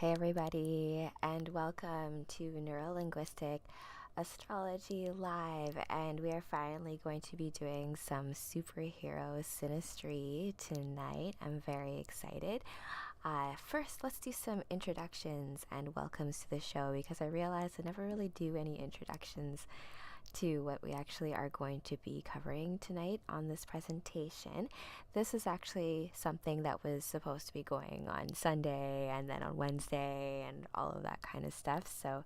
Hey everybody, and welcome to Neurolinguistic Astrology Live. And we are finally going to be doing some superhero synastry tonight. I'm very excited. First, let's do some introductions and welcomes to the show, because I realized I never really do any introductions to what we actually are going to be covering tonight on this presentation. This is actually something that was supposed to be going on Sunday and then on Wednesday and all of that kind of stuff. So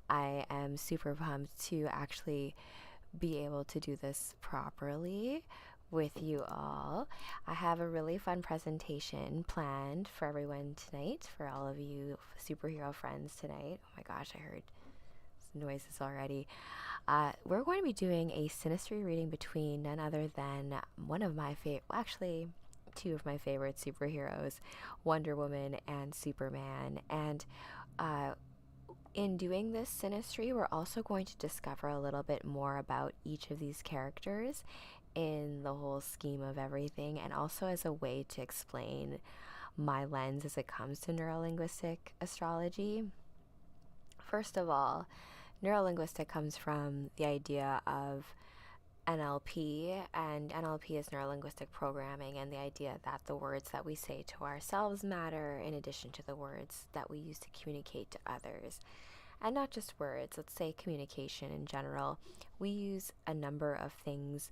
I am super pumped to actually be able to do this properly with you all. I have a really fun presentation planned for everyone tonight, for all of you superhero friends tonight. Oh my gosh, I heard noises already. We're going to be doing a synastry reading between none other than one of my actually two of my favorite superheroes, Wonder Woman and Superman. And in doing this synastry, we're also going to discover a little bit more about each of these characters in the whole scheme of everything, and also as a way to explain my lens as it comes to neurolinguistic astrology. First of all, neurolinguistic comes from the idea of NLP, and NLP is neurolinguistic programming, and the idea that the words that we say to ourselves matter in addition to the words that we use to communicate to others. And not just words, let's say communication in general. We use a number of things,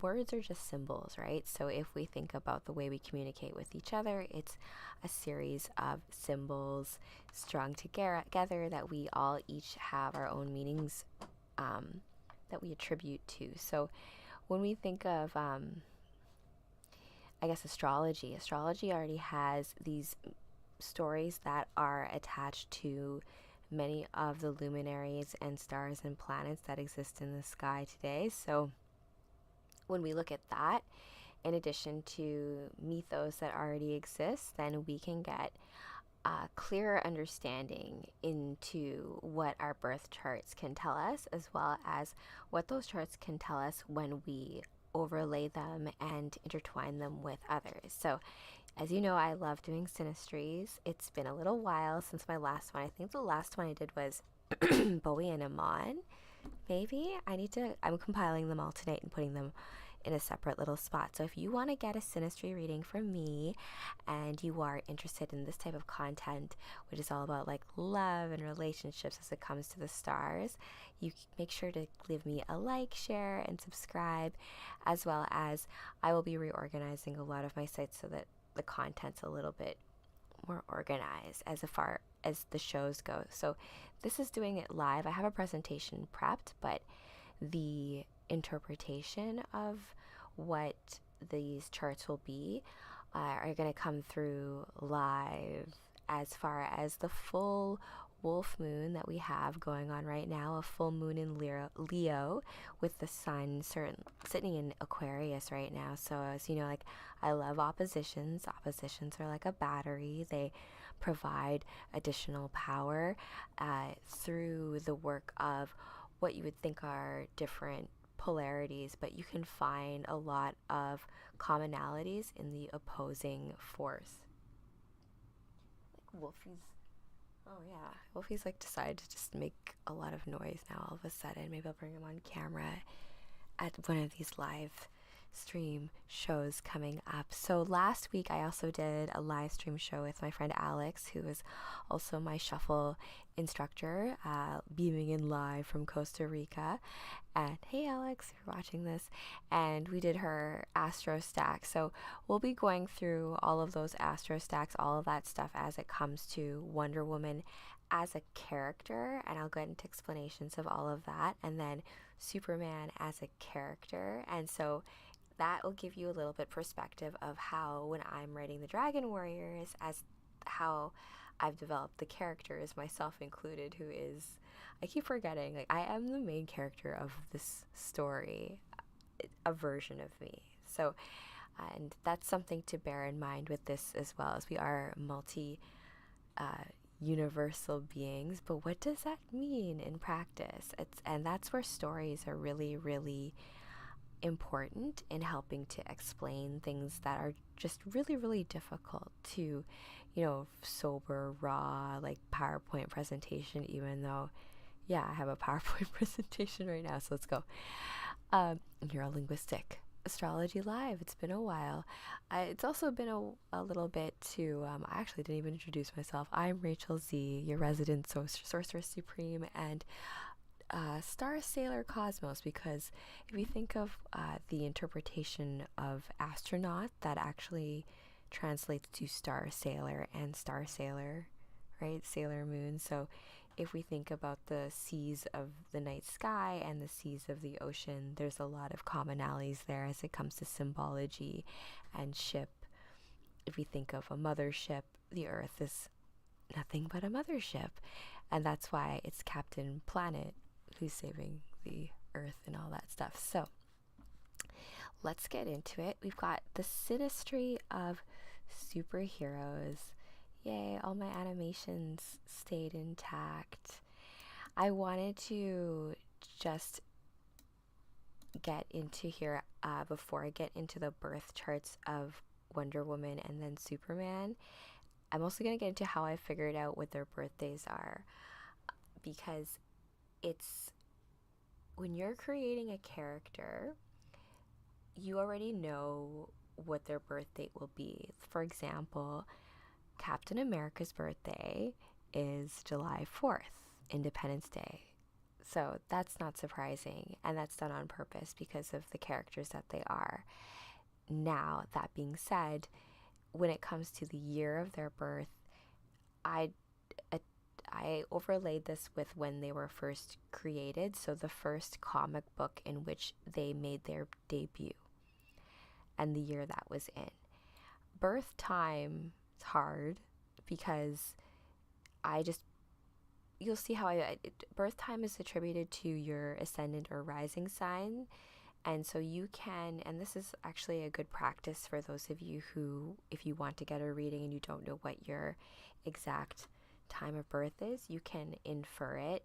words are just symbols, right? So if we think about the way we communicate with each other, it's a series of symbols strung together that we all each have our own meanings that we attribute to. So when we think of astrology already has these stories that are attached to many of the luminaries and stars and planets that exist in the sky today. So when we look at that, in addition to mythos that already exists, then we can get a clearer understanding into what our birth charts can tell us, as well as what those charts can tell us when we overlay them and intertwine them with others. So as you know, I love doing synastries. It's been a little while since my last one. I think the last one I did was Bowie and Amon. Maybe I'm compiling them all tonight and putting them in a separate little spot. So if you want to get a synastry reading from me and you are interested in this type of content, which is all about like love and relationships as it comes to the stars, you make sure to leave me a like, share, and subscribe, as well as I will be reorganizing a lot of my sites so that the content's a little bit more organized as far as the shows go. So this is doing it live. I have a presentation prepped, but the interpretation of what these charts will be are going to come through live, as far as the full wolf moon that we have going on right now, a full moon in Leo with the sun sitting in Aquarius right now. So as you know, like, I love oppositions. Oppositions are like a battery. They provide additional power through the work of what you would think are different polarities, but you can find a lot of commonalities in the opposing force. Like Wolfie's, oh yeah, Wolfie's like decided to just make a lot of noise now all of a sudden. Maybe I'll bring him on camera at one of these live stream shows coming up. So last week I also did a live stream show with my friend Alex, who is also my shuffle instructor, beaming in live from Costa Rica. And hey Alex, if you're watching this, and we did her astro stack. So we'll be going through all of those astro stacks, all of that stuff as it comes to Wonder Woman as a character, and I'll get into explanations of all of that, and then Superman as a character. And so that will give you a little bit perspective of how, when I'm writing the Dragon Warriors, as how I've developed the characters, myself included, who is, I keep forgetting, like, I am the main character of this story, a version of me. So, and that's something to bear in mind with this as well, as we are universal beings. But what does that mean in practice? And that's where stories are really, really important in helping to explain things that are just really, really difficult to, sober, raw, like PowerPoint presentation, even though, yeah, I have a PowerPoint presentation right now, so let's go. Neurolinguistic Astrology Live. It's been a while. It's also been a little bit too. I actually didn't even introduce myself. I'm Rachel Z, your resident Sorceress Supreme and Star Sailor Cosmos, because if you think of the interpretation of astronaut, that actually translates to Star Sailor and Star Sailor, right? Sailor Moon. So if we think about the seas of the night sky and the seas of the ocean, there's a lot of commonalities there as it comes to symbology and ship. If we think of a mothership, the Earth is nothing but a mothership. And that's why it's Captain Planet who's saving the Earth and all that stuff. So let's get into it. We've got the Synastry of Superheroes. Yay, all my animations stayed intact. I wanted to just get into here before I get into the birth charts of Wonder Woman and then Superman. I'm also going to get into how I figured out what their birthdays are, because it's when you're creating a character, you already know what their birth date will be. For example, Captain America's birthday is July 4th, Independence Day. So that's not surprising, and that's done on purpose because of the characters that they are. Now, that being said, when it comes to the year of their birth, I overlaid this with when they were first created, so the first comic book in which they made their debut, and the year that was in. Birth time is hard because you'll see how birth time is attributed to your ascendant or rising sign. And so you can, and this is actually a good practice for those of you who, if you want to get a reading and you don't know what your exact time of birth is, you can infer it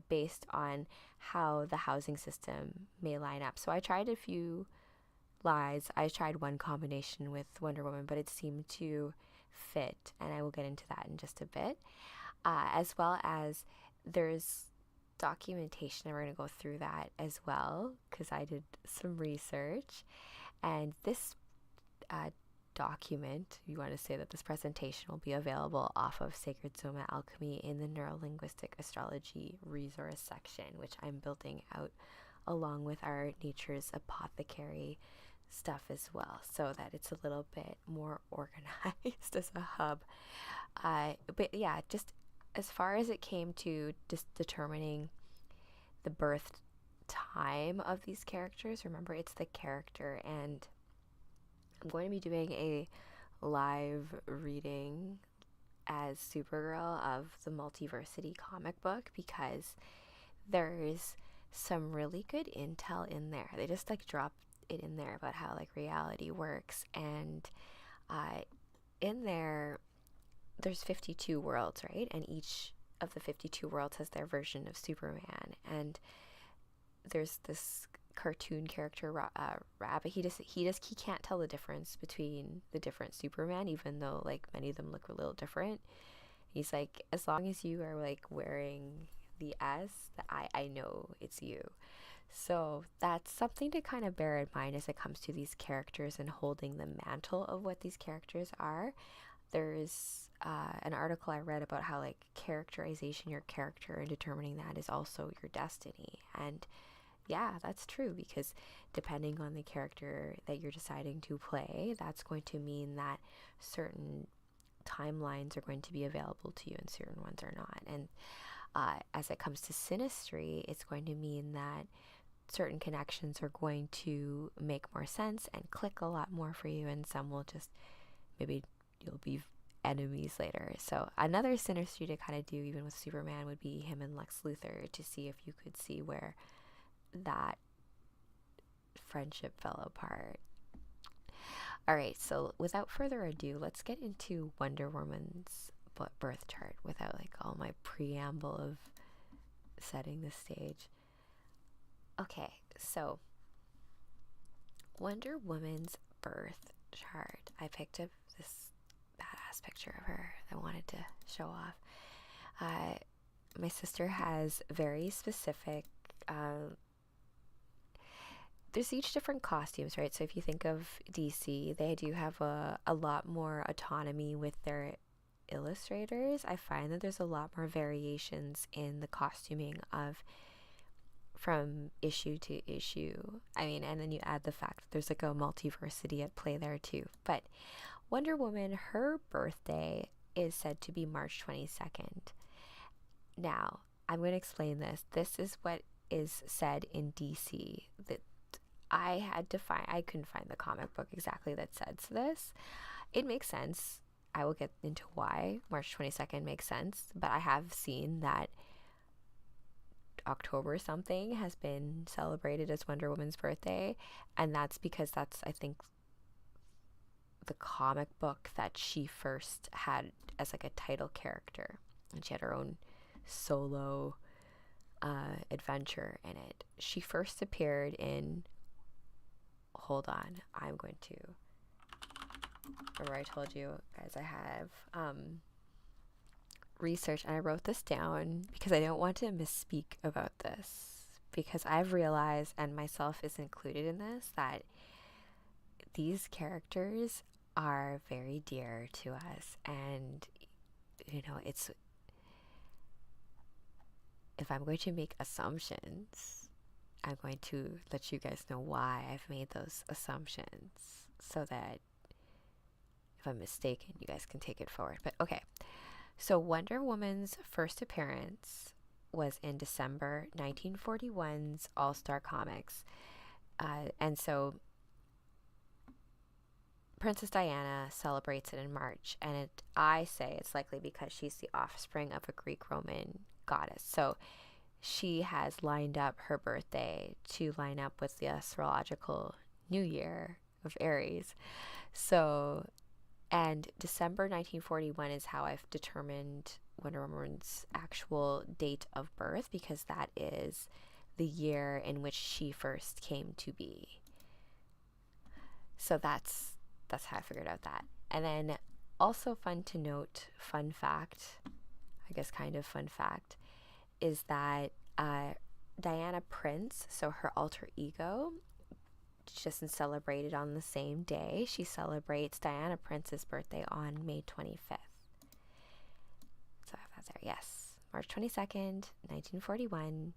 based on how the housing system may line up. So I tried a few lies. I tried one combination with Wonder Woman, but it seemed to fit, and I will get into that in just a bit. As well as there's documentation, and we're going to go through that as well because I did some research. And this document, you want to say that this presentation will be available off of Sacred Soma Alchemy in the Neurolinguistic Astrology resource section, which I'm building out along with our Nature's Apothecary stuff as well, so that it's a little bit more organized as a hub. But yeah, just as far as it came to just determining the birth time of these characters, remember it's the character, and I'm going to be doing a live reading as Supergirl of the Multiversity comic book because there's some really good intel in there. They just dropped it in there about how reality works, and in there's 52 worlds, right? And each of the 52 worlds has their version of Superman. And there's this cartoon character, Rabbit. He can't tell the difference between the different Superman, even though many of them look a little different. He's like, as long as you are wearing the S, I know it's you. So that's something to kind of bear in mind as it comes to these characters and holding the mantle of what these characters are. There's an article I read about how characterization your character and determining that is also your destiny. And yeah, that's true, because depending on the character that you're deciding to play, that's going to mean that certain timelines are going to be available to you and certain ones are not. And as it comes to synastry, it's going to mean that certain connections are going to make more sense and click a lot more for you, and some will just, maybe you'll be enemies later. So another synastry to kind of do even with Superman would be him and Lex Luthor, to see if you could see where that friendship fell apart. All right, so without further ado, let's get into Wonder Woman's birth chart without all my preamble of setting the stage. Okay, so Wonder Woman's birth chart. I picked up this badass picture of her that I wanted to show off. My sister has very specific, there's each different costumes, right? So if you think of DC, they do have a lot more autonomy with their illustrators. I find that there's a lot more variations in the costuming of from issue to issue. I mean, and then you add the fact that there's like a multiversity at play there too. But Wonder Woman, her birthday is said to be March 22nd. Now, I'm going to explain this. This is what is said in DC. That I couldn't find the comic book exactly that says this. It makes sense. I will get into why March 22nd makes sense, but I have seen that October something has been celebrated as Wonder Woman's birthday, and that's because that's, I think, the comic book that she first had as like a title character, and she had her own solo adventure in it. She first appeared in, hold on, I'm going to, remember I told you guys I have research, and I wrote this down because I don't want to misspeak about this, because I've realized, and myself is included in this, that these characters are very dear to us, and it's, if I'm going to make assumptions, I'm going to let you guys know why I've made those assumptions, so that if I'm mistaken, you guys can take it forward. But okay, so Wonder Woman's first appearance was in December 1941's All-Star Comics. And so Princess Diana celebrates it in March, and I say it's likely because she's the offspring of a Greek-Roman goddess. So she has lined up her birthday to line up with the astrological new year of Aries. So, and December 1941 is how I've determined Wonder Woman's actual date of birth, because that is the year in which she first came to be. So that's how I figured out that. And then also fun to note, fun fact, I guess kind of fun fact, is that Diana Prince, so her alter ego, just celebrated on the same day. She celebrates Diana Prince's birthday on May 25th. So I have that there. Yes, March 22nd, 1941,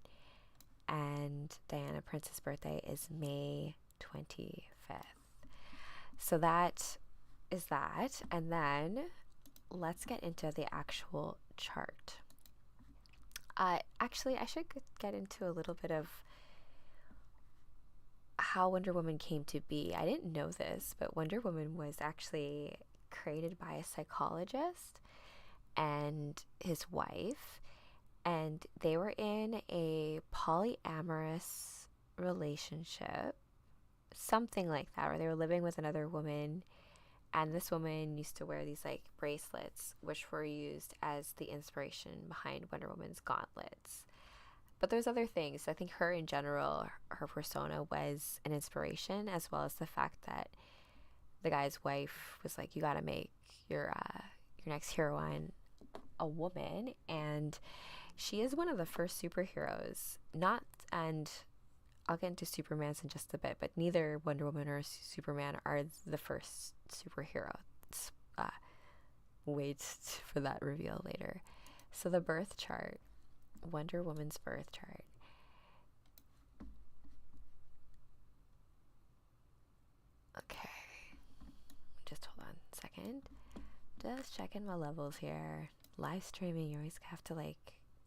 and Diana Prince's birthday is May 25th. So that is that, and then let's get into the actual chart. Actually, I should get into a little bit of how Wonder Woman came to be. I didn't know this, but Wonder Woman was actually created by a psychologist and his wife, and they were in a polyamorous relationship, something like that, where they were living with another woman, and this woman used to wear these like bracelets, which were used as the inspiration behind Wonder Woman's gauntlets. But there's other things. I think her in general, her persona was an inspiration, as well as the fact that the guy's wife was like, you gotta make your next heroine a woman, and she is one of the first superheroes. And I'll get into Superman's in just a bit, but neither Wonder Woman or Superman are the first superhero. Wait for that reveal later. So the birth chart, Wonder Woman's birth chart. Okay, just hold on a second. Just checking my levels here. Live streaming, you always have to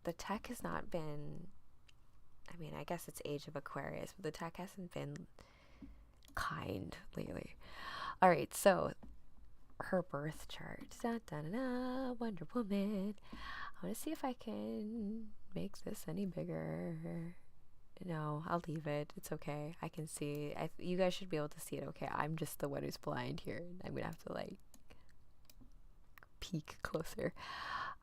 the tech has not been, I mean, I guess it's Age of Aquarius, but the tech hasn't been kind lately. All right, so her birth chart. Da, da, da, da, Wonder Woman. I want to see if I can make this any bigger. No, I'll leave it. It's okay. I can see. You guys should be able to see it okay. I'm just the one who's blind here. I'm going to have to peek closer.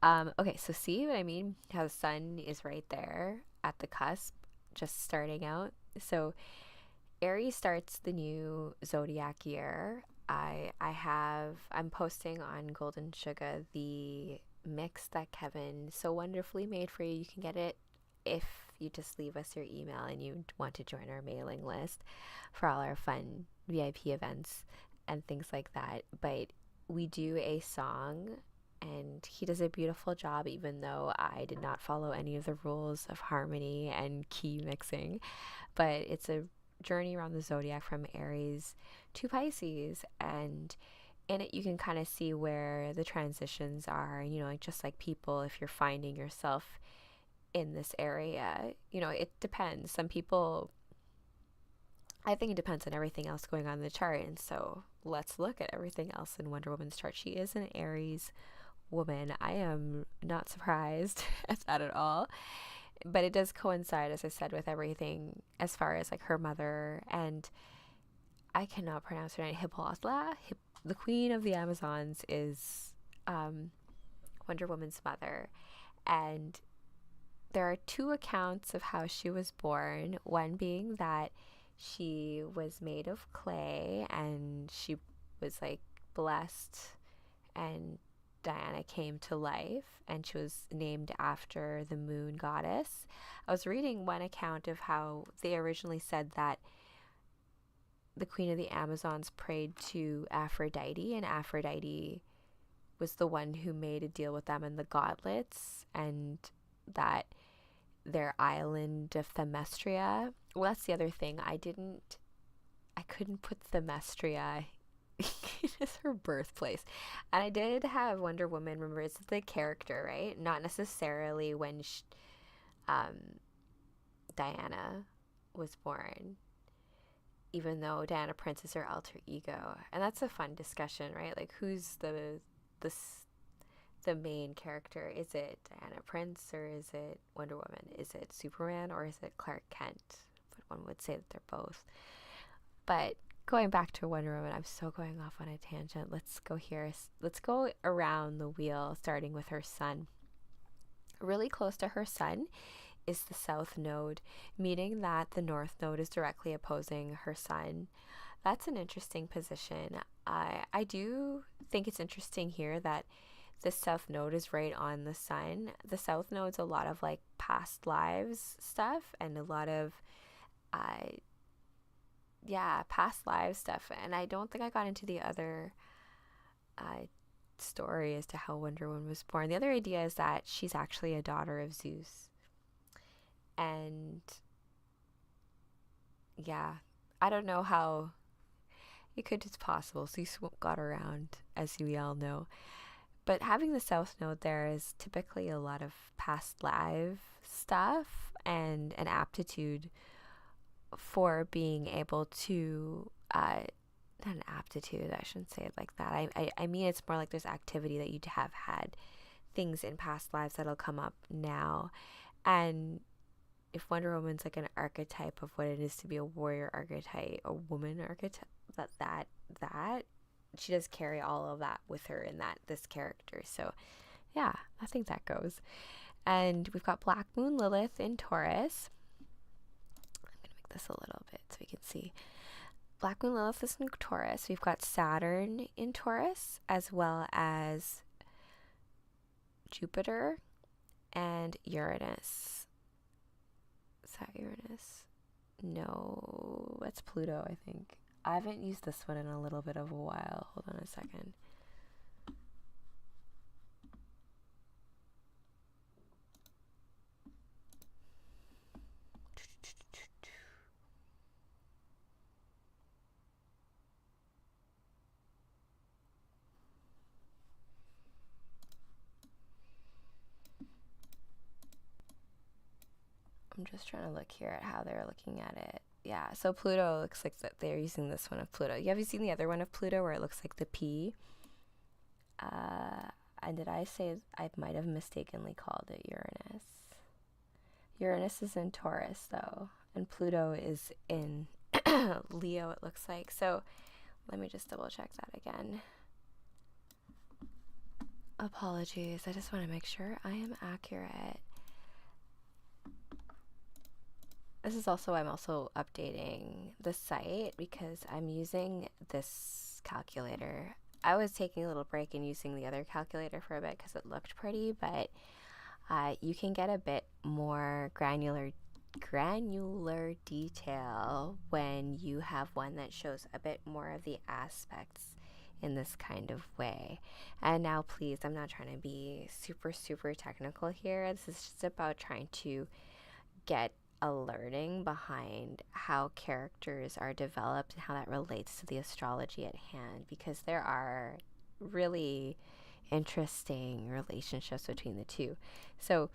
Okay, so see what I mean? How the sun is right there at the cusp, just starting out. So Aries starts the new zodiac year. I'm posting on Golden Sugar the mix that Kevin so wonderfully made for you. You can get it if you just leave us your email and you want to join our mailing list for all our fun VIP events and things like that. But we do a song, and he does a beautiful job, even though I did not follow any of the rules of harmony and key mixing. But it's a journey around the zodiac from Aries to Pisces, and in it you can kind of see where the transitions are. Like, just like people, if you're finding yourself in this area, it depends. Some people, I think it depends on everything else going on in the chart. And so let's look at everything else in Wonder Woman's chart. She is an Aries woman. I am not surprised at that at all. But it does coincide, as I said, with everything as far as like her mother, and I cannot pronounce her name. The queen of the Amazons, is Wonder Woman's mother. And there are two accounts of how she was born. One being that she was made of clay and she was like blessed, and Diana came to life, and she was named after the moon goddess. I was reading one account of how they originally said that the queen of the Amazons prayed to Aphrodite, and Aphrodite was the one who made a deal with them and the godlets, and that their island of Themistria. Well, that's the other thing. I couldn't put Themistria is her birthplace. And I did have Wonder Woman, remember, it's the character, right? Not necessarily when Diana was born, even though Diana Prince is her alter ego. And that's a fun discussion, right? Like, who's the main character? Is it Diana Prince, or is it Wonder Woman? Is it Superman, or is it Clark Kent? But one would say that they're both. But going back to Wonder Woman, I'm so going off on a tangent. Let's go here. Let's go around the wheel, starting with her sun. Really close to her sun is the South Node, meaning that the North Node is directly opposing her sun. That's an interesting position. I do think it's interesting here that the South Node is right on the sun. The South Node's a lot of like past lives stuff, and a lot of past lives stuff. And I don't think I got into the other story as to how Wonder Woman was born. The other idea is that she's actually a daughter of Zeus. And yeah, I don't know how it could. It's possible Zeus got around, as we all know. But having the South Node there is typically a lot of past life stuff and an aptitude for being able to, not an aptitude, I shouldn't say it like that. I mean, it's more like there's activity that you have had, things in past lives that'll come up now. And if Wonder Woman's like an archetype of what it is to be a warrior archetype, a woman archetype, that she does carry all of that with her in this character. So yeah, I think that goes. And we've got Black Moon Lilith in Taurus. I'm gonna make this a little bit so we can see. Black Moon Lilith is in Taurus. We've got Saturn in Taurus, as well as Jupiter and Uranus. Is that Uranus? No, that's Pluto, I think. I haven't used this one in a little bit of a while. Hold on a second. I'm just trying to look here at how they're looking at it. Yeah, so Pluto looks like that they're using this one of Pluto. Have you seen the other one of Pluto where it looks like the P? And did I say I might have mistakenly called it Uranus? Uranus is in Taurus, though, and Pluto is in Leo, it looks like. So let me just double check that again. Apologies, I just want to make sure I am accurate. This is also, I'm also updating the site because I'm using this calculator. I was taking a little break and using the other calculator for a bit because it looked pretty, but you can get a bit more granular detail when you have one that shows a bit more of the aspects in this kind of way. And now, please, I'm not trying to be super technical here. This is just about trying to get a learning behind how characters are developed and how that relates to the astrology at hand, because there are really interesting relationships between the two. So,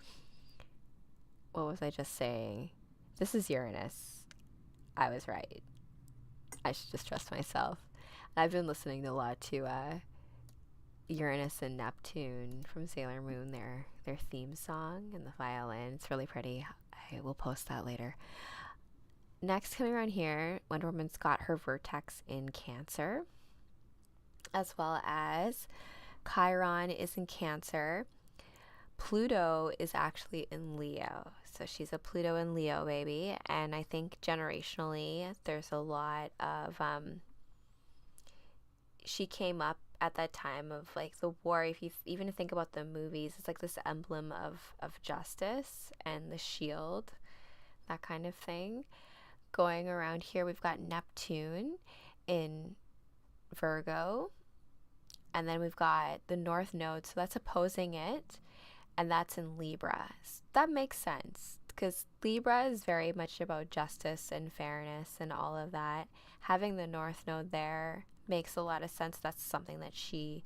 what was I just saying? This is Uranus. I was right. I should just trust myself. I've been listening a lot to Uranus and Neptune from Sailor Moon, their theme song and the violin. It's really pretty. I will post that later. Next, coming around here, Wonder Woman's got her vertex in Cancer, as well as Chiron is in Cancer. Pluto is actually in Leo. So she's a Pluto and Leo baby. And I think generationally, there's a lot of, she came up at that time of like the war. If you even think about the movies, it's like this emblem of justice and the shield, that kind of thing. Going around here, we've got Neptune in Virgo. And then we've got the North Node, so that's opposing it. And that's in Libra. So that makes sense because Libra is very much about justice and fairness and all of that. Having the North Node there makes a lot of sense. That's something that she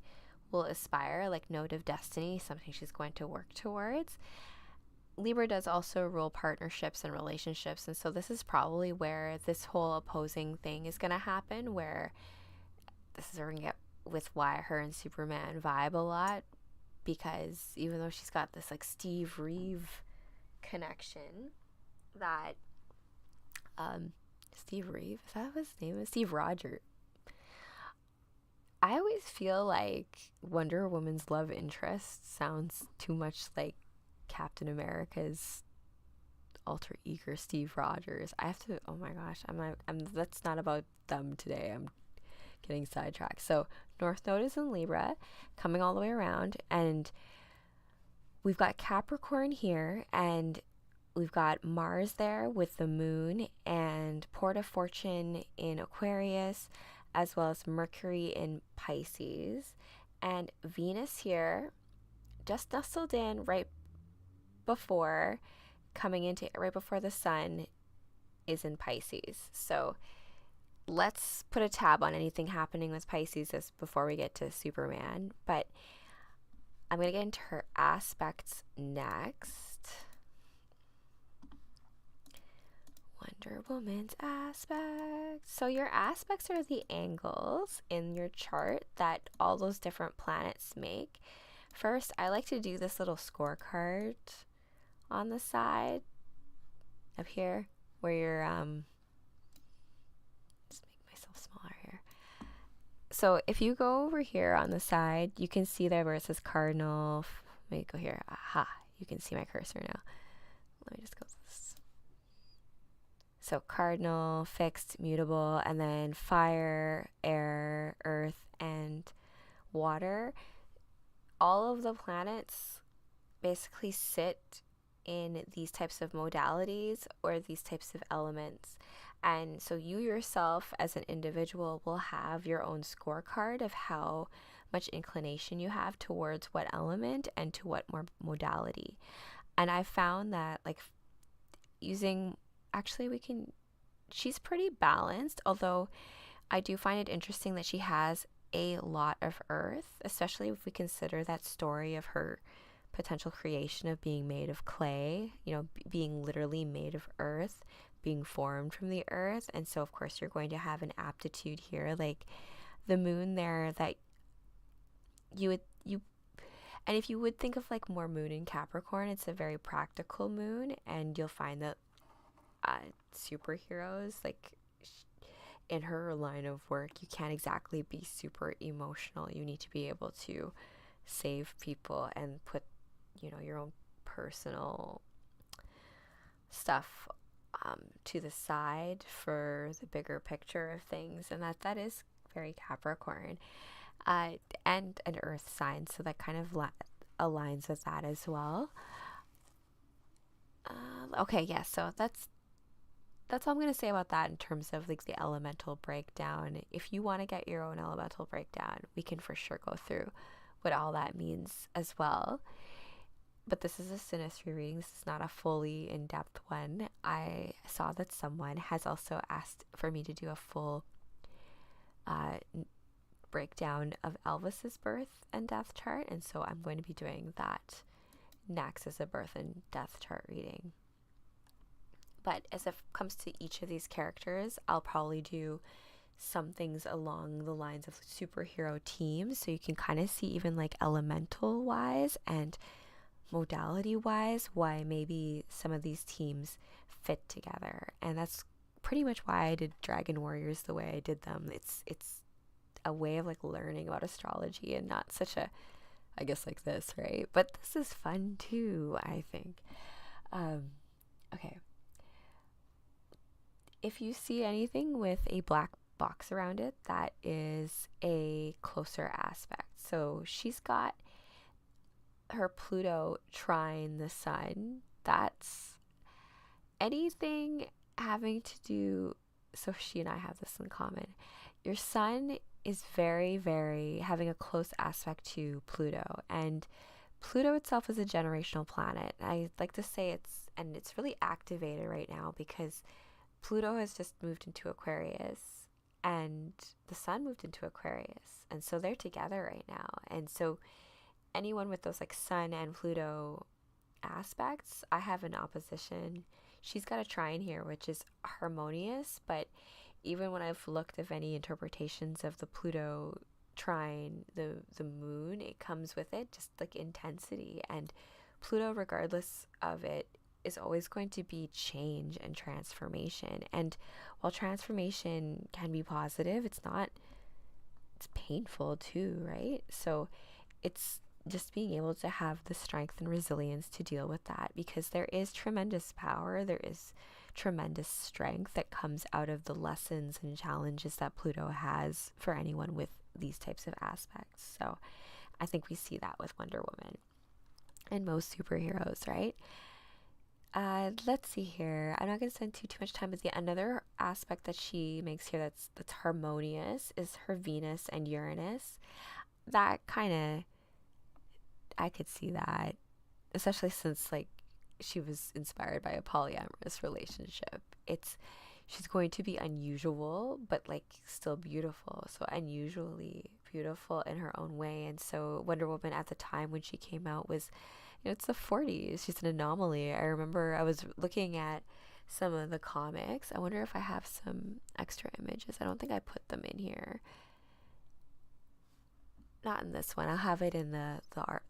will aspire, like Node of Destiny, something she's going to work towards. Libra does also rule partnerships and relationships, and so this is probably where this whole opposing thing is going to happen, where this is where we're going to get with why her and Superman vibe a lot, because even though she's got this like Steve Reeve connection, that Steve Reeve, is that what his name is? Steve Rogers. I always feel like Wonder Woman's love interest sounds too much like Captain America's alter ego, Steve Rogers. I have to, oh my gosh, I'm that's not about them today. I'm getting sidetracked. So North Node is in Libra, coming all the way around, and we've got Capricorn here, and we've got Mars there with the moon, and Port of Fortune in Aquarius, as well as Mercury in Pisces, and Venus here, just nestled in right before the sun is in Pisces. So let's put a tab on anything happening with Pisces before we get to Superman. But I'm going to get into her aspects next. Wonder Woman's aspects. So your aspects are the angles in your chart that all those different planets make. First, I like to do this little scorecard on the side up here where you're smaller here. So if you go over here on the side, you can see there where it says cardinal. Let me go here. Aha, you can see my cursor now. Let me just go this. So cardinal, fixed, mutable, and then fire, air, earth, and water. All of the planets basically sit in these types of modalities or these types of elements. And so you yourself as an individual will have your own scorecard of how much inclination you have towards what element and to what more modality. And I found that like she's pretty balanced, although I do find it interesting that she has a lot of earth, especially if we consider that story of her potential creation of being made of clay, being literally made of earth, being formed from the earth. And so of course you're going to have an aptitude here, like the moon there, that and if you would think of like more moon in Capricorn, it's a very practical moon, and you'll find that superheroes, like in her line of work, you can't exactly be super emotional. You need to be able to save people and put your own personal stuff to the side for the bigger picture of things, and that is very Capricorn, and an earth sign, so that kind of aligns with that as well. Okay, yeah, so that's all I'm going to say about that in terms of like the elemental breakdown. If you want to get your own elemental breakdown, we can for sure go through what all that means as well. But this is a synastry reading. This is not a fully in-depth one. I saw that someone has also asked for me to do a full breakdown of Elvis's birth and death chart, and so I'm going to be doing that next as a birth and death chart reading. But as it comes to each of these characters, I'll probably do some things along the lines of superhero teams, so you can kind of see even like elemental wise and modality wise why maybe some of these teams fit together. And that's pretty much why I did Dragon Warriors the way I did them. It's a way of like learning about astrology, and not such a, I guess, like this, right? But this is fun too, I think. Okay. If you see anything with a black box around it, that is a closer aspect. So she's got her Pluto trine the sun. That's anything having to do, so she and I have this in common. Your sun is very, very having a close aspect to Pluto, and Pluto itself is a generational planet. I like to say it's really activated right now because Pluto has just moved into Aquarius and the sun moved into Aquarius, and so they're together right now. And so anyone with those like sun and Pluto aspects, I have an opposition. She's got a trine here, which is harmonious, but even when I've looked at any interpretations of the Pluto trine, the moon, it comes with it just like intensity. And Pluto, regardless of it, is always going to be change and transformation. And while transformation can be positive, it's painful too, right? So it's just being able to have the strength and resilience to deal with that, because there is tremendous power, there is tremendous strength that comes out of the lessons and challenges that Pluto has for anyone with these types of aspects. So I think we see that with Wonder Woman and most superheroes, right? Let's see here. I'm not going to spend too much time with you. Another aspect that she makes here that's harmonious is her Venus and Uranus. That kind of, I could see that, especially since like she was inspired by a polyamorous relationship. She's going to be unusual, but like still beautiful. So unusually beautiful in her own way. And so Wonder Woman at the time when she came out was, it's the 40s. She's an anomaly. I remember I was looking at some of the comics. I wonder if I have some extra images. I don't think I put them in here. Not in this one. I'll have it in the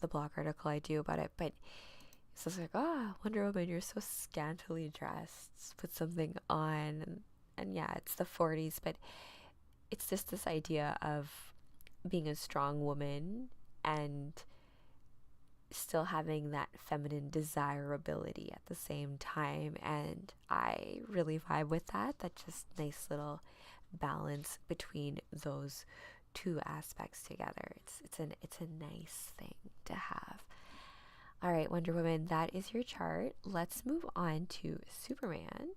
blog article I do about it. But it's just like, Wonder Woman, you're so scantily dressed. Put something on. And yeah, it's the 40s. But it's just this idea of being a strong woman and still having that feminine desirability at the same time. And I really vibe with that. That just nice little balance between those two aspects together. It's a nice thing to have. All right, Wonder Woman, that is your chart. Let's move on to Superman.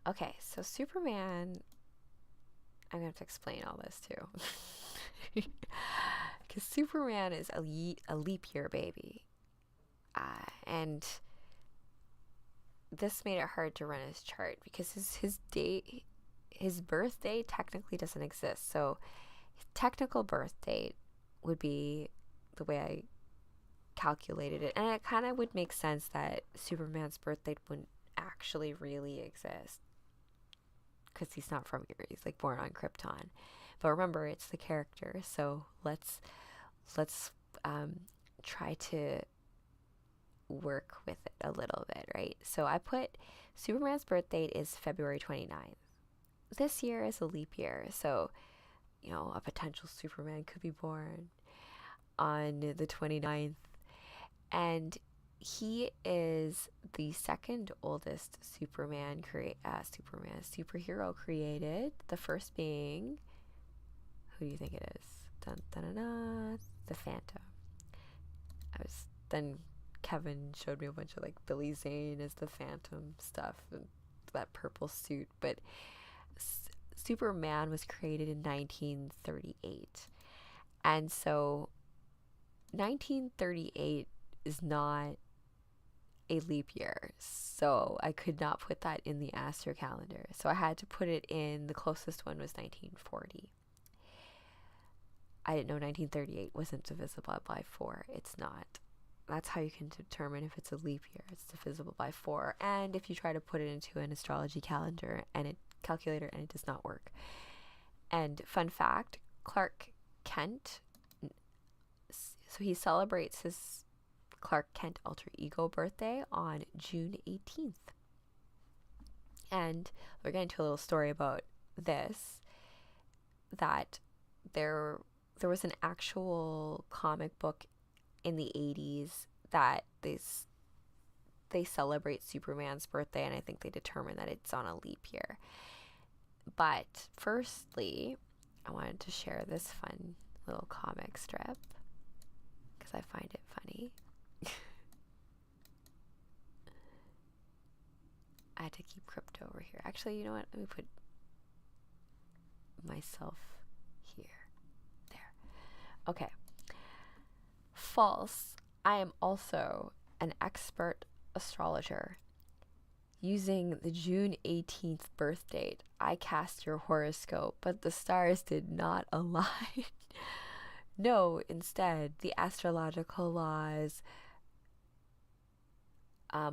Okay, so Superman, I'm going to have to explain all this too. Because Superman is a leap year baby. And this made it hard to run his chart because his birth date technically doesn't exist. So his technical birth date would be the way I calculated it. And it kind of would make sense that Superman's birth date wouldn't actually really exist, because he's not from here. He's like born on Krypton. But remember, it's the character. So let's try to work with it a little bit, right? So I put Superman's birth date is February 29th. This year is a leap year. So, a potential Superman could be born on the 29th. And he is the second oldest superhero created. The first being, who do you think it is? Dun, dun, dun, dun, the Phantom. Then Kevin showed me a bunch of like Billy Zane as the Phantom stuff and that purple suit. But Superman was created in 1938. And so 1938 is not a leap year, so I could not put that in the astro calendar. So I had to put it in, the closest one was 1940. I didn't know 1938 wasn't divisible by 4. It's not. That's how you can determine if it's a leap year. It's divisible by 4. And if you try to put it into an astrology calendar and it does not work. And fun fact, Clark Kent, so he celebrates his Clark Kent alter ego birthday on June 18th. And we're getting to a little story about this, that there was an actual comic book in the 80s that they celebrate Superman's birthday, and I think they determine that it's on a leap year. But firstly, I wanted to share this fun little comic strip because I find it funny. I had to keep crypto over here. Actually, you know what? Let me put myself here. There. Okay. False. I am also an expert astrologer. Using the June 18th birth date, I cast your horoscope, but the stars did not align. No, instead, the astrological laws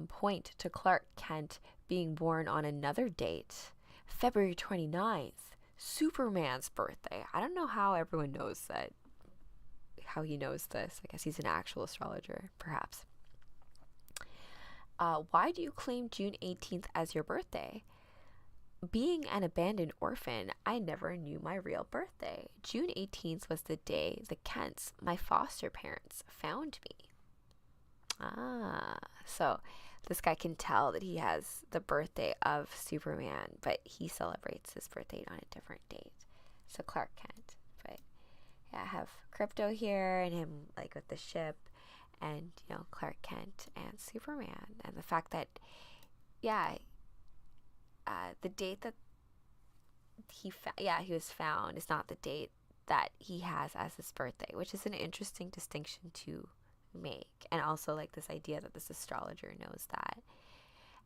point to Clark Kent being born on another date, February 29th, Superman's birthday. I don't know how everyone knows that, how he knows this. I guess he's an actual astrologer, perhaps. Why do you claim June 18th as your birthday? Being an abandoned orphan, I never knew my real birthday. June 18th was the day the Kents, my foster parents, found me. So this guy can tell that he has the birthday of Superman, but he celebrates his birthday on a different date. So Clark Kent. But yeah, I have crypto here and him like with the ship, and you know, Clark Kent and Superman, and the fact that the date that he was found is not the date that he has as his birthday, which is an interesting distinction to make. And also like this idea that this astrologer knows that.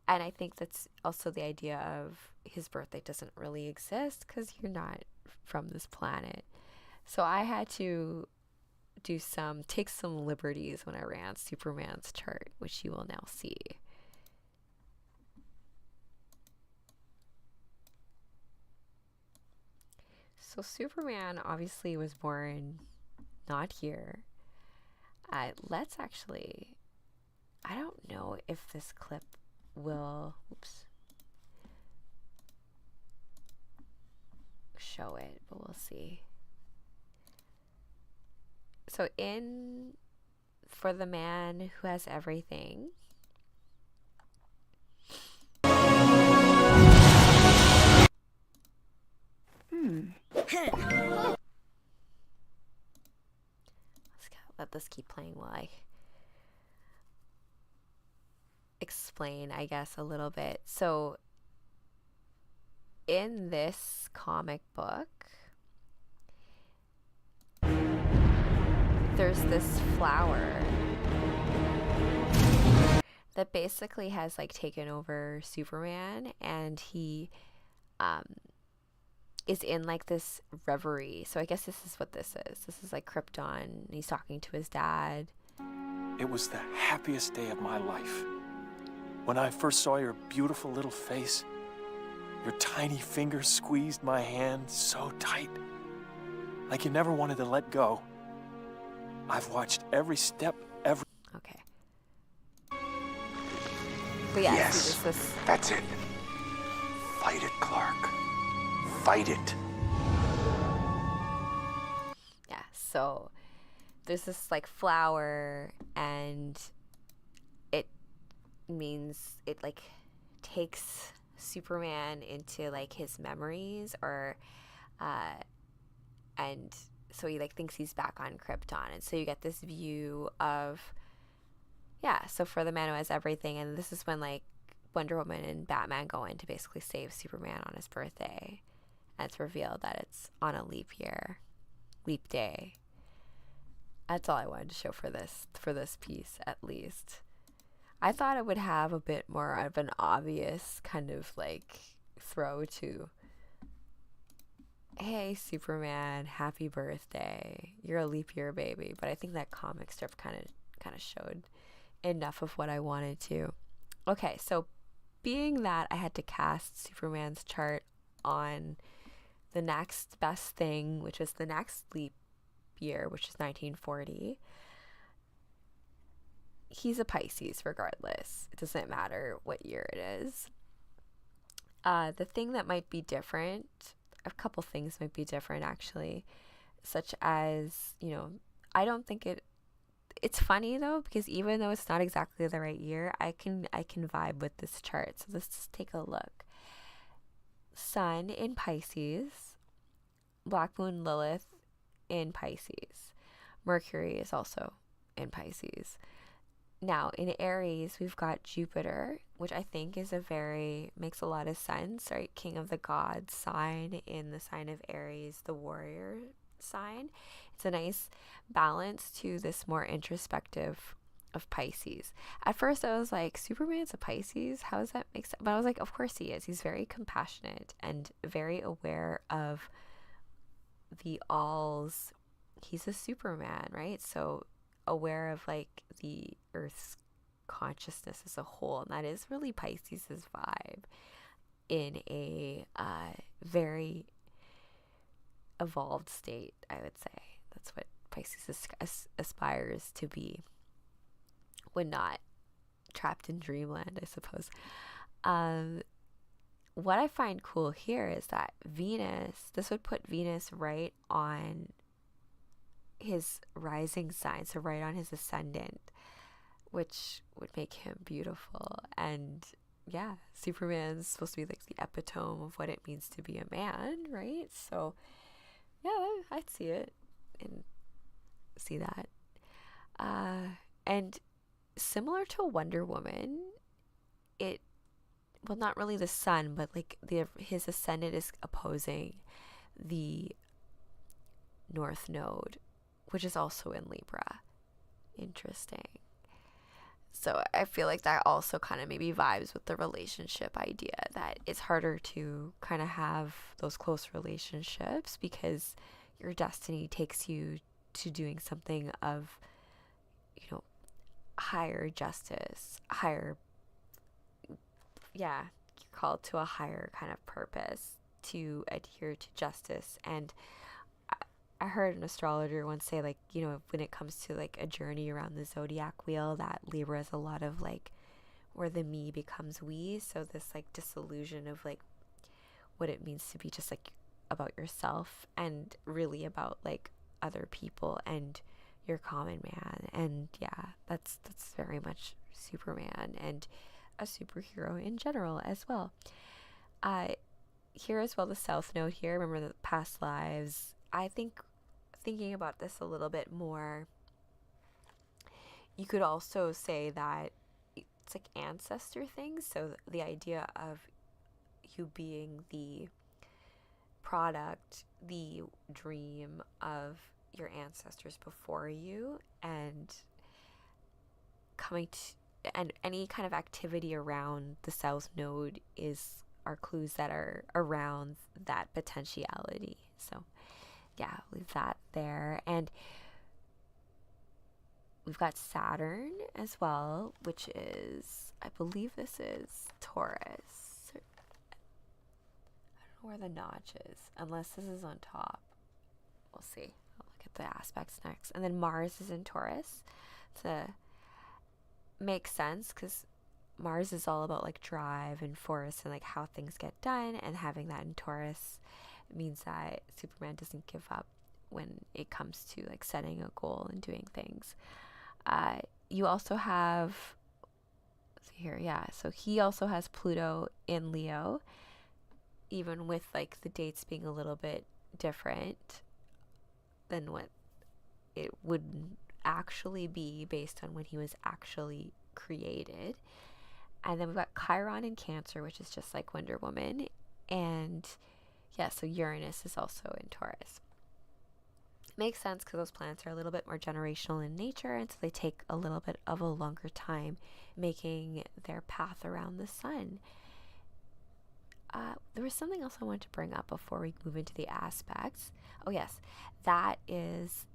And I think that's also the idea of his birthday doesn't really exist because you're not from this planet. So I had to take some liberties when I ran Superman's chart, which you will now see. So Superman obviously was born not here. Let's actually, I don't know if this clip will, show it, but we'll see. So for the man who has everything, let this keep playing while I explain, I guess, a little bit. So in this comic book, there's this flower that basically has like taken over Superman, and he is in like this reverie. So I guess this is what this is. This is like Krypton. He's talking to his dad. It was the happiest day of my life. When I first saw your beautiful little face, your tiny fingers squeezed my hand so tight, like you never wanted to let go. I've watched every step, Okay. But yeah, yes, that's it. Fight it, Clark. Fight it. Yeah, so there's this like flower, and means it like takes Superman into like his memories, or and so he like thinks he's back on Krypton, and so you get this view of, yeah, so for the man who has everything, and this is when like Wonder Woman and Batman go in to basically save Superman on his birthday, and it's revealed that it's on a leap day. That's all I wanted to show for this piece, at least. I thought it would have a bit more of an obvious kind of like throw to, hey Superman, happy birthday, you're a leap year baby. But I think that comic strip kind of showed enough of what I wanted to. Okay, so being that I had to cast Superman's chart on the next best thing, which was the next leap year, which is 1940. He's a Pisces regardless. It doesn't matter what year it is. The thing that might be different, a couple things might be different actually, such as, I don't think it's funny though, because even though it's not exactly the right year, I can vibe with this chart. So let's just take a look. Sun in Pisces, Black Moon Lilith in Pisces. Mercury is also in Pisces. Now, in Aries, we've got Jupiter, which I think makes a lot of sense, right? King of the gods sign in the sign of Aries, the warrior sign. It's a nice balance to this more introspective of Pisces. At first, I was like, Superman's a Pisces? How does that make sense? But I was like, of course he is. He's very compassionate and very aware of the alls. He's a Superman, right? So aware of like the Earth's consciousness as a whole, and that is really Pisces' vibe in a very evolved state, I would say. That's what Pisces aspires to be when not trapped in dreamland, I suppose. What I find cool here is that this would put Venus right on his rising sign, so right on his ascendant, which would make him beautiful. And yeah, Superman's supposed to be like the epitome of what it means to be a man, right? So yeah, I'd see it and see that. And similar to Wonder Woman, not really the sun, but like his ascendant is opposing the North Node, which is also in Libra. Interesting. So I feel like that also kind of maybe vibes with the relationship idea, that it's harder to kind of have those close relationships because your destiny takes you to doing something of, higher justice, you're called to a higher kind of purpose to adhere to justice. And I heard an astrologer once say, like, when it comes to like a journey around the zodiac wheel, that Libra is a lot of like where the me becomes we. So this like disillusion of like what it means to be just like about yourself and really about like other people and your common man. And yeah, that's very much Superman and a superhero in general as well. Here as well, the South Node here, remember the past lives. I think thinking about this a little bit more, you could also say that it's like ancestor things. So the idea of you being the product, the dream of your ancestors before you, and and any kind of activity around the South Node are clues that are around that potentiality. So yeah, leave that there. And we've got Saturn as well, which is, I believe this is Taurus. I don't know where the notch is, unless this is on top. We'll see. I'll look at the aspects next. And then Mars is in Taurus. Makes sense because Mars is all about like drive and force and like how things get done, and having that in Taurus means that Superman doesn't give up when it comes to like setting a goal and doing things. You also have see here, yeah. So he also has Pluto in Leo, even with like the dates being a little bit different than what it would actually be based on when he was actually created. And then we've got Chiron in Cancer, which is just like Wonder Woman. And yeah, so Uranus is also in Taurus. Makes sense because those planets are a little bit more generational in nature, and so they take a little bit of a longer time making their path around the sun. There was something else I wanted to bring up before we move into the aspects. Oh yes, that is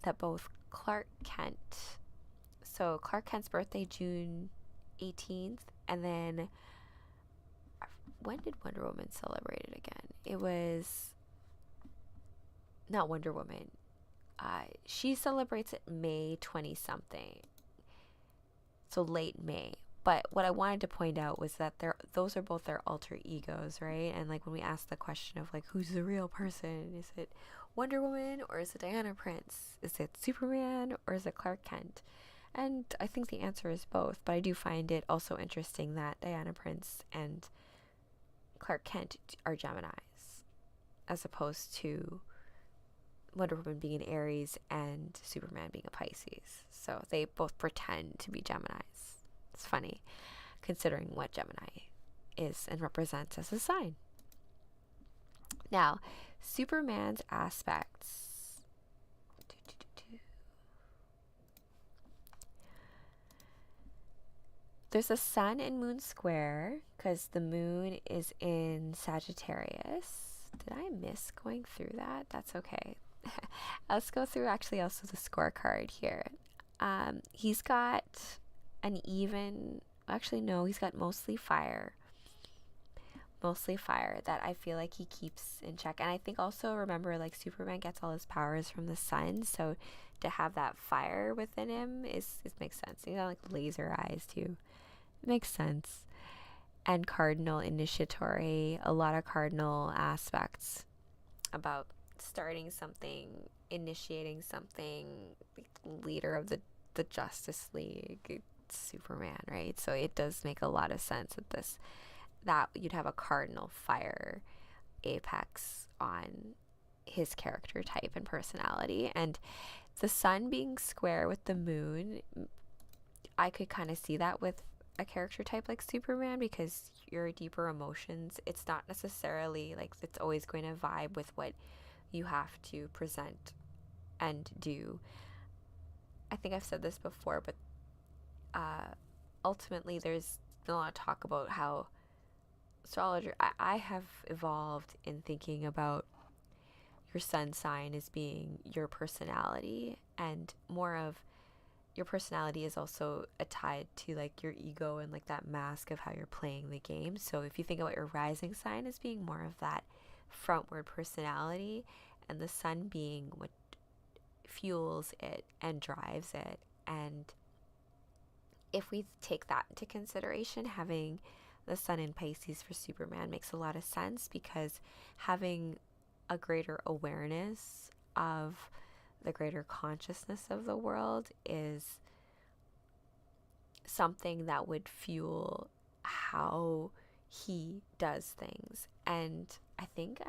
that both Clark Kent, so Clark Kent's birthday June 18th, and then when did Wonder Woman celebrate it again? It was not Wonder Woman. She celebrates it May 20 something, so late May. But what I wanted to point out was that those are both their alter egos, right? And like when we ask the question of like who's the real person, is it Wonder Woman or is it Diana Prince? Is it Superman or is it Clark Kent? And I think the answer is both, but I do find it also interesting that Diana Prince and Clark Kent are Geminis, as opposed to Wonder Woman being an Aries and Superman being a Pisces. So they both pretend to be Geminis. It's funny, considering what Gemini is and represents as a sign. Now, Superman's aspects. There's a sun and moon square because the moon is in Sagittarius. Did I miss going through that? That's okay. Let's go through actually also the scorecard here. He's got an even, actually no, he's got mostly fire that I feel like he keeps in check. And I think also, remember, like Superman gets all his powers from the sun, so to have that fire within him is makes sense. He's got like laser eyes too. It makes sense. And cardinal initiatory, a lot of cardinal aspects about starting something, initiating something, leader of the Justice League, Superman, right? So it does make a lot of sense that you'd have a cardinal fire apex on his character type and personality. And the sun being square with the moon, I could kind of see that with a character type like Superman, because your deeper emotions, it's not necessarily like it's always going to vibe with what you have to present and do. I think I've said this before, but ultimately there's a lot of talk about how astrologer, I have evolved in thinking about your sun sign as being your personality, and more of your personality is also tied to like your ego and like that mask of how you're playing the game. So if you think about your rising sign as being more of that frontward personality, and the sun being what fuels it and drives it. And if we take that into consideration, having the sun in Pisces for Superman makes a lot of sense, because having a greater awareness of the greater consciousness of the world is something that would fuel how he does things. And I think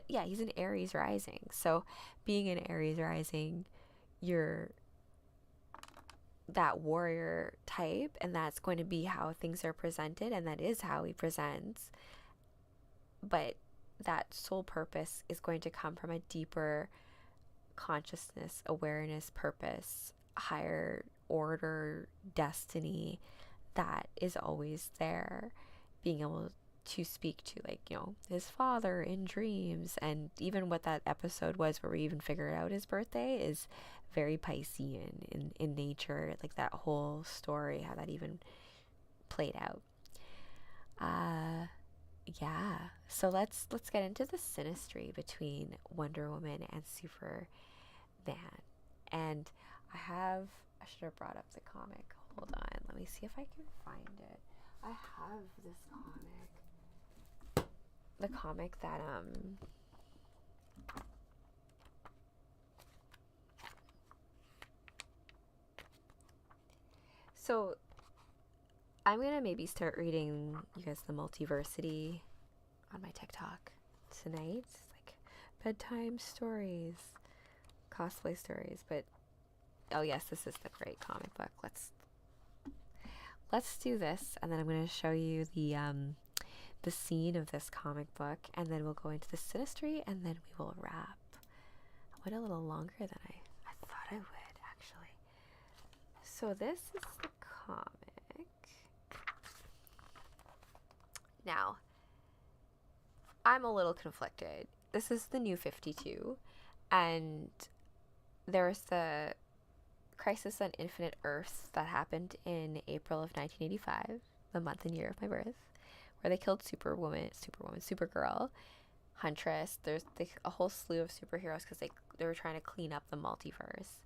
he's an Aries rising. So being an Aries rising, you're that warrior type, and that's going to be how things are presented, and that is how he presents. But that soul purpose is going to come from a deeper consciousness, awareness, purpose, higher order, destiny that is always there, being able to speak to, like, you know, his father in dreams. And even what that episode was where we even figured out his birthday is very Piscean in nature, like that whole story, how that even played out. Yeah, so let's get into the synastry between Wonder Woman and Superman. And I should have brought up the comic. Hold on, let me see if I can find it. I have this comic. The comic that so I'm going to maybe start reading you guys the Multiversity on my TikTok tonight. It's like bedtime stories, cosplay stories. But, oh yes, this is the great comic book. Let's do this, and then I'm going to show you the scene of this comic book, and then we'll go into the synastry, and then we will wrap. I went a little longer than I thought I would, actually. So this is the comic. Now, I'm a little conflicted. This is the New 52, and there's the Crisis on Infinite Earths that happened in April of 1985, the month and year of my birth, where they killed Supergirl, Huntress. There's a whole slew of superheroes because they were trying to clean up the multiverse.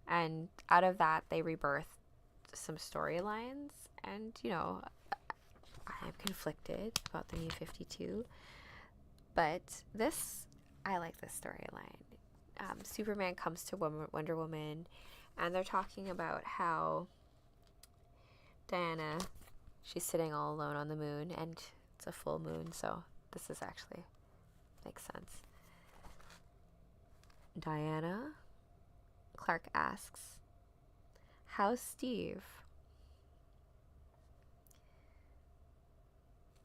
And out of that, they rebirthed some storylines. And, you know, I am conflicted about the New 52. But I like this storyline. Superman comes to Wonder Woman, and they're talking about how Diana, she's sitting all alone on the moon, and it's a full moon, so this is actually makes sense. Diana, Clark asks, "How's Steve?"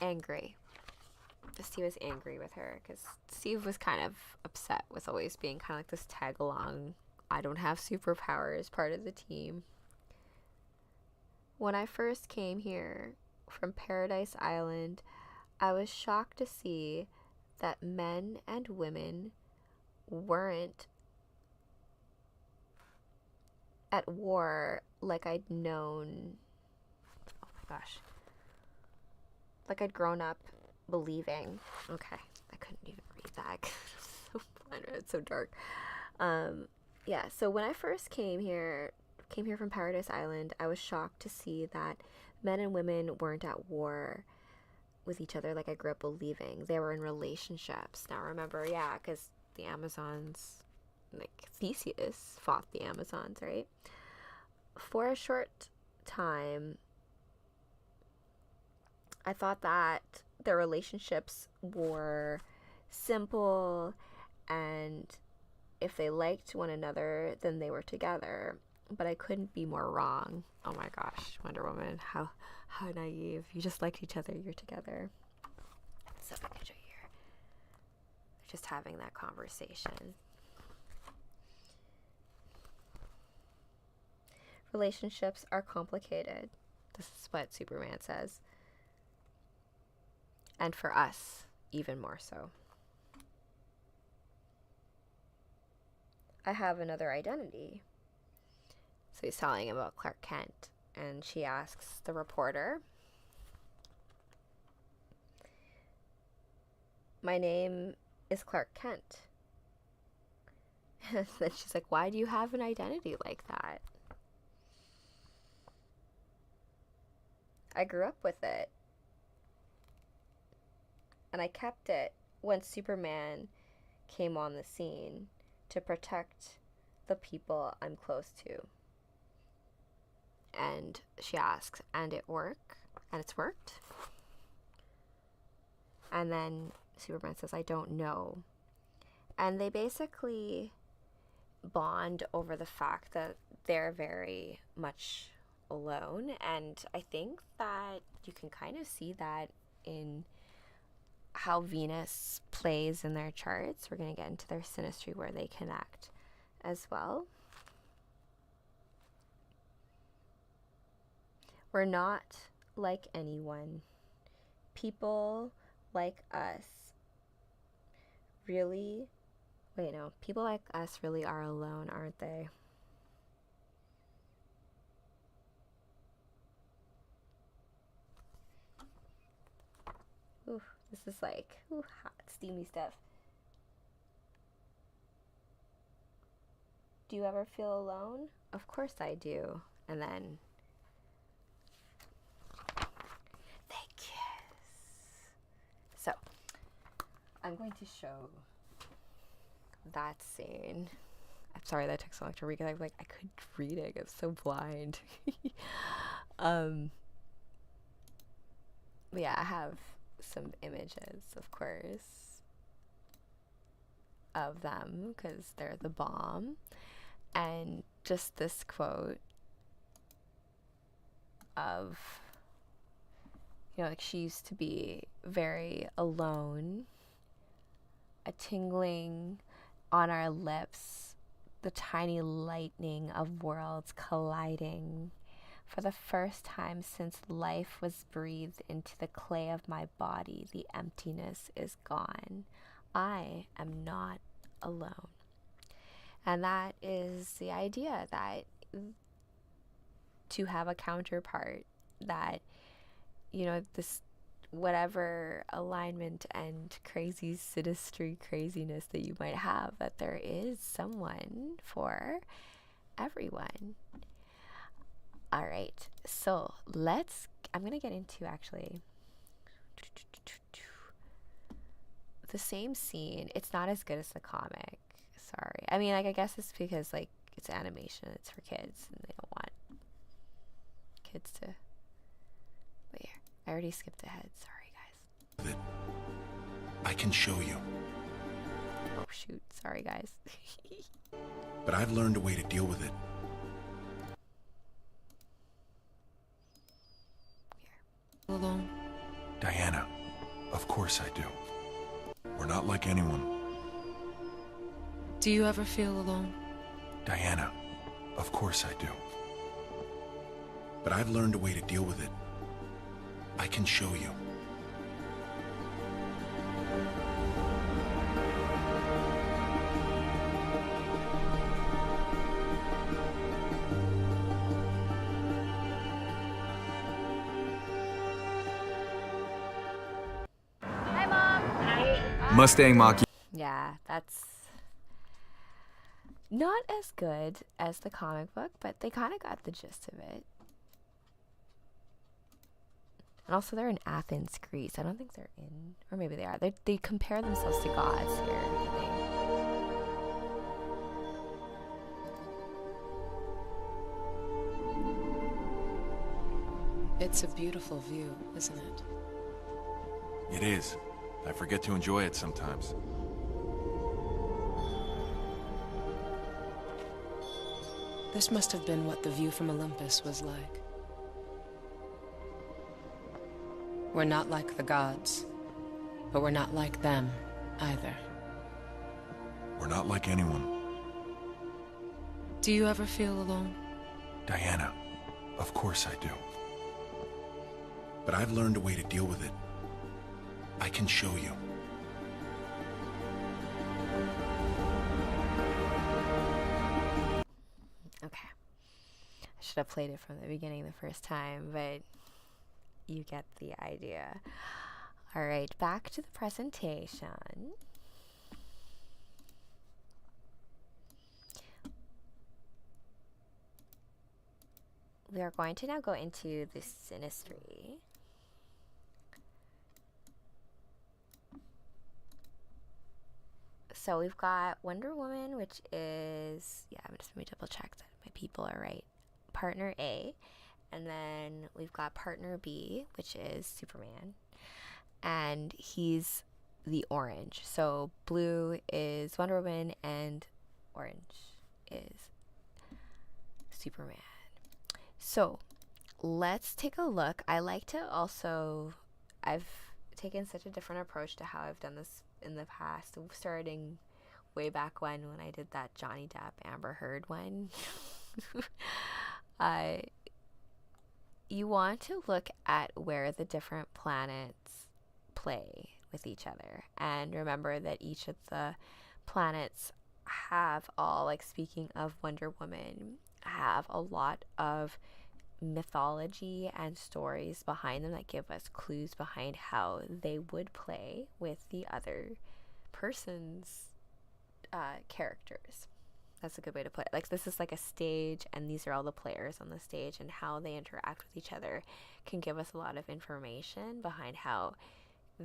Angry. Steve was angry with her because Steve was kind of upset with always being kind of like this tag along, I don't have superpowers part of the team. When I first came here from Paradise Island, I was shocked to see that men and women weren't at war like I'd known. Oh my gosh. Like I'd grown up believing. Okay, I couldn't even read that. So blind, it's so dark. Yeah, so when I first came here from Paradise Island, I was shocked to see that men and women weren't at war with each other like I grew up believing. They were in relationships. Now remember, yeah, because the Amazons, like Theseus fought the Amazons, right? For a short time, I thought that their relationships were simple, and if they liked one another, then they were together. But I couldn't be more wrong. Oh my gosh, Wonder Woman, how naive. You just liked each other, you're together. So I can show you here. They're just having that conversation. Relationships are complicated. This is what Superman says. And for us, even more so. I have another identity. So he's telling him about Clark Kent. And she asks the reporter, "My name is Clark Kent." And then she's like, "Why do you have an identity like that?" "I grew up with it. And I kept it when Superman came on the scene to protect the people I'm close to." And she asks, "And it worked?" And it's worked. And then Superman says, "I don't know." And they basically bond over the fact that they're very much alone. And I think that you can kind of see that in how Venus plays in their charts. We're going to get into their synastry where they connect as well. We're not like anyone. People like us really... Wait, no. People like us really are alone, aren't they? Ooh, this is like hot, steamy stuff. "Do you ever feel alone?" "Of course I do." And then they kiss. So, I'm going to show that scene. I'm sorry that took so long to read, because I couldn't read it. I'm so blind. But yeah, I have some images, of course, of them because they're the bomb. And just this quote of, like she used to be very alone, a tingling on our lips, the tiny lightning of worlds colliding. For the first time since life was breathed into the clay of my body, the emptiness is gone. I am not alone. And that is the idea, that to have a counterpart, that, this whatever alignment and crazy synastry craziness that you might have, that there is someone for everyone. All right, so I'm going to get into actually the same scene. It's not as good as the comic. Sorry. I mean, I guess it's because, it's animation. It's for kids, and they don't want kids to... But here, I already skipped ahead. Sorry, guys. I can show you. Oh, shoot. Sorry, guys. But I've learned a way to deal with it. Alone? Diana, of course I do. We're not like anyone. Do you ever feel alone? Diana, of course I do. But I've learned a way to deal with it. I can show you. Hi, Mom. Hi. Mustang Mach. Yeah, that's not as good as the comic book, but they kind of got the gist of it. And also, they're in Athens, Greece. I don't think they're in, or maybe they are. They compare themselves to gods here, I think. It's a beautiful view, isn't it? It is. I forget to enjoy it sometimes. This must have been what the view from Olympus was like. We're not like the gods, but we're not like them either. We're not like anyone. Do you ever feel alone? Diana, of course I do. But I've learned a way to deal with it. I can show you. Okay. I should have played it from the beginning the first time, but you get the idea. All right, back to the presentation. We are going to now go into the synastry. So we've got Wonder Woman, which is, let me double check that my people are right. Partner A. And then we've got partner B, which is Superman. And he's the orange. So blue is Wonder Woman and orange is Superman. So let's take a look. I like to also, I've taken such a different approach to how I've done this in the past, starting way back when I did that Johnny Depp Amber Heard one. You want to look at where the different planets play with each other, and remember that each of the planets have all, like speaking of Wonder Woman, have a lot of mythology and stories behind them that give us clues behind how they would play with the other person's characters. That's a good way to put it. Like, this is like a stage, and these are all the players on the stage, and how they interact with each other can give us a lot of information behind how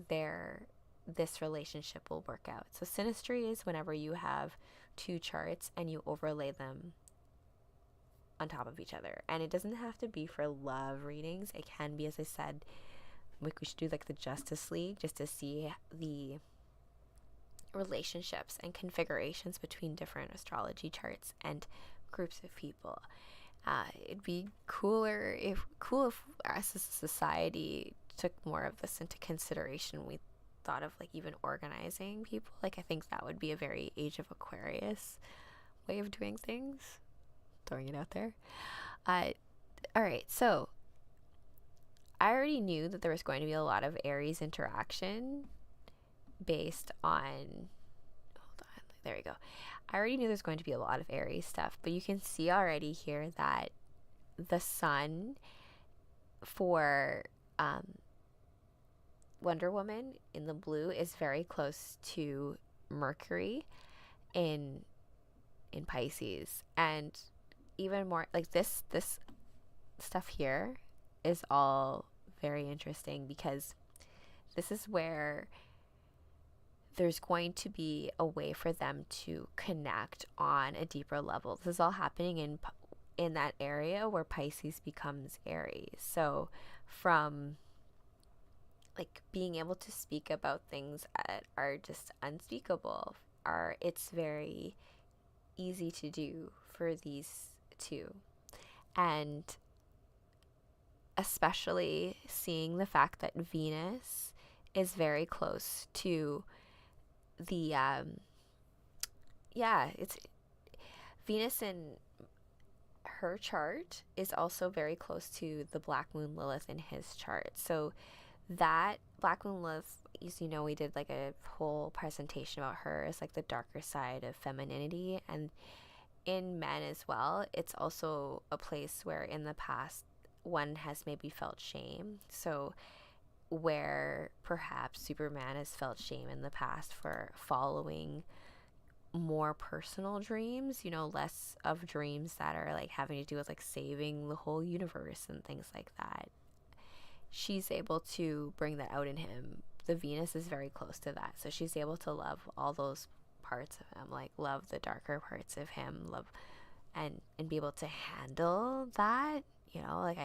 this relationship will work out. So synastry is whenever you have two charts and you overlay them on top of each other. And it doesn't have to be for love readings. It can be, as I said, like we should do like the Justice League just to see the relationships and configurations between different astrology charts and groups of people. It'd be cool if as a society took more of this into consideration. We thought of like even organizing people. Like I think that would be a very Age of Aquarius way of doing things. Throwing it out there. All right, so I already knew that there was going to be a lot of Aries interaction based on, hold on, there we go. I already knew there's going to be a lot of Aries stuff, but you can see already here that the sun for Wonder Woman in the blue is very close to Mercury in Pisces, and even more like this stuff here is all very interesting because this is where there's going to be a way for them to connect on a deeper level. This is all happening in that area where Pisces becomes Aries. So from like being able to speak about things that are just unspeakable, it's very easy to do for these two. And especially seeing the fact that Venus is very close to the it's Venus in her chart is also very close to the Black Moon Lilith in his chart. So that Black Moon Lilith, as you know, we did like a whole presentation about her as like the darker side of femininity, and in men as well. It's also a place where in the past one has maybe felt shame. So where perhaps Superman has felt shame in the past for following more personal dreams, you know, less of dreams that are like having to do with like saving the whole universe and things like that. She's able to bring that out in him. The Venus is very close to that. So she's able to love all those parts of him, like love the darker parts of him, love and be able to handle that, you know, like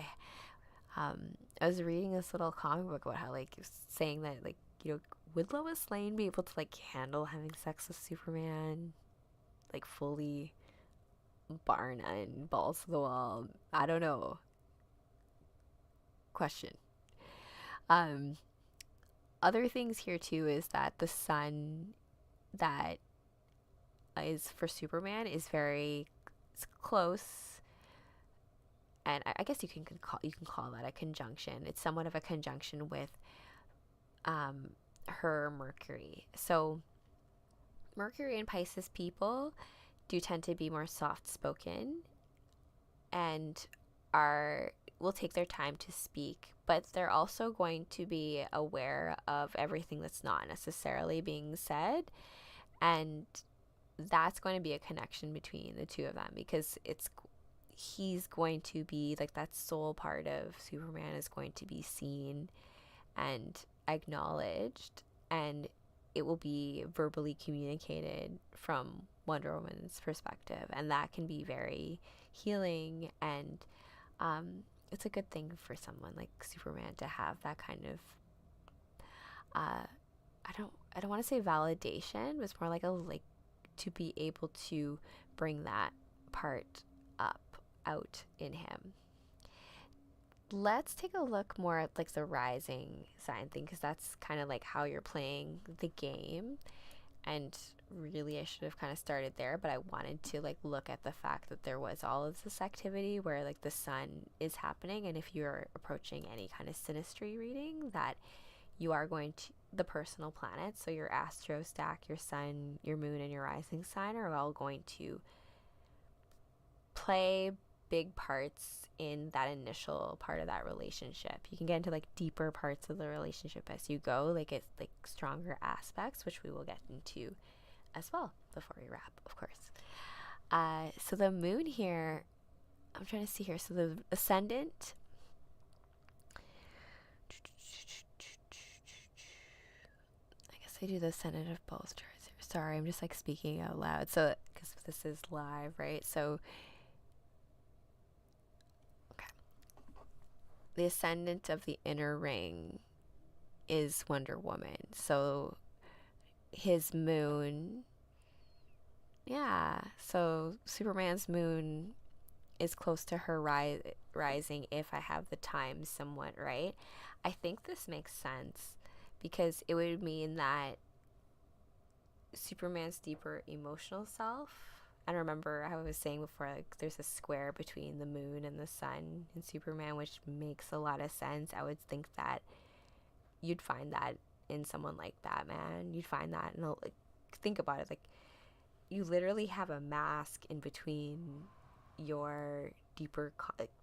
I was reading this little comic book about how like it was saying that like, you know, would Lois Lane be able to like handle having sex with Superman like fully bar none, balls to the wall? I don't know. Question. Other things here too is that the sun that is for Superman is very close, and I guess you can call that a conjunction. It's somewhat of a conjunction with her Mercury. So Mercury and Pisces people do tend to be more soft-spoken and will take their time to speak, but they're also going to be aware of everything that's not necessarily being said, and that's going to be a connection between the two of them, because he's going to be like that soul part of Superman is going to be seen and acknowledged, and it will be verbally communicated from Wonder Woman's perspective, and that can be very healing, and it's a good thing for someone like Superman to have that kind of I don't want to say validation, but it's more like to be able to bring that part out in him. Let's take a look more at like the rising sign thing, because that's kind of like how you're playing the game. And really I should have kind of started there, but I wanted to like look at the fact that there was all of this activity where like the sun is happening, and if you're approaching any kind of synastry reading, that you are going to, the personal planets, so your astro stack, your sun, your moon, and your rising sign are all going to play big parts in that initial part of that relationship. You can get into like deeper parts of the relationship as you go, like it's like stronger aspects, which we will get into as well before we wrap, of course. So the moon here, I'm trying to see here, so the ascendant, I guess I do the ascendant of both charts here. Sorry, I'm just like speaking out loud, so because this is live, right? So the ascendant of the inner ring is Wonder Woman. So his moon, yeah, so Superman's moon is close to her rising, if I have the time somewhat right. I think this makes sense because it would mean that Superman's deeper emotional self, and remember I was saying before, like, there's a square between the moon and the sun in Superman, which makes a lot of sense. I would think that you'd find that in someone like Batman. You'd find that, and like, think about it, like, you literally have a mask in between your deeper,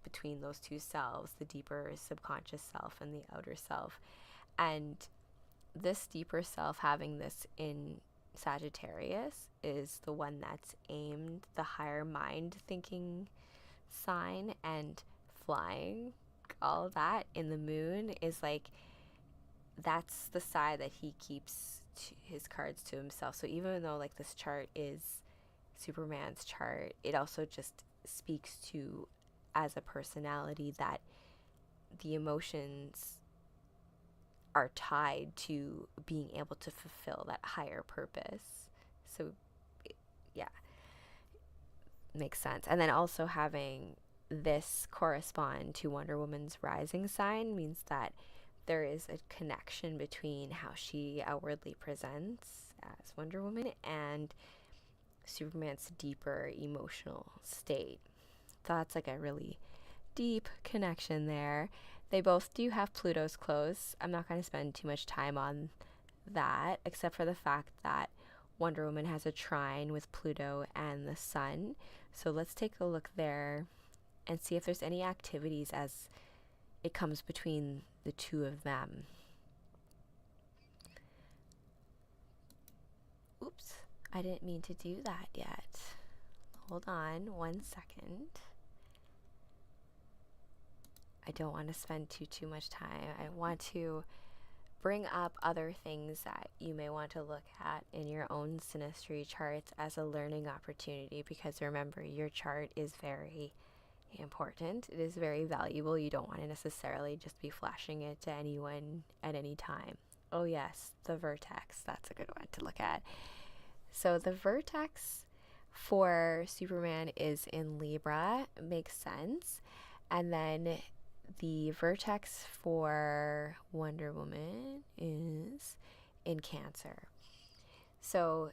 between those two selves, the deeper subconscious self and the outer self. And this deeper self, having this in Sagittarius, is the one that's aimed, the higher mind thinking sign, and flying, all that in the moon is like, that's the side that he keeps his cards to himself. So even though like this chart is Superman's chart, it also just speaks to, as a personality, that the emotions are tied to being able to fulfill that higher purpose. So yeah, makes sense. And then also having this correspond to Wonder Woman's rising sign means that there is a connection between how she outwardly presents as Wonder Woman and Superman's deeper emotional state. So that's like a really deep connection there. They both do have Pluto's close. I'm not going to spend too much time on that, except for the fact that Wonder Woman has a trine with Pluto and the Sun. So let's take a look there and see if there's any activities as it comes between the two of them. Oops, I didn't mean to do that yet. Hold on 1 second. I don't want to spend too much time. I want to bring up other things that you may want to look at in your own synastry charts as a learning opportunity, because remember, your chart is very important. It is very valuable. You don't want to necessarily just be flashing it to anyone at any time. Oh yes, the vertex. That's a good one to look at. So the vertex for Superman is in Libra. Makes sense. And then the vertex for Wonder Woman is in Cancer. So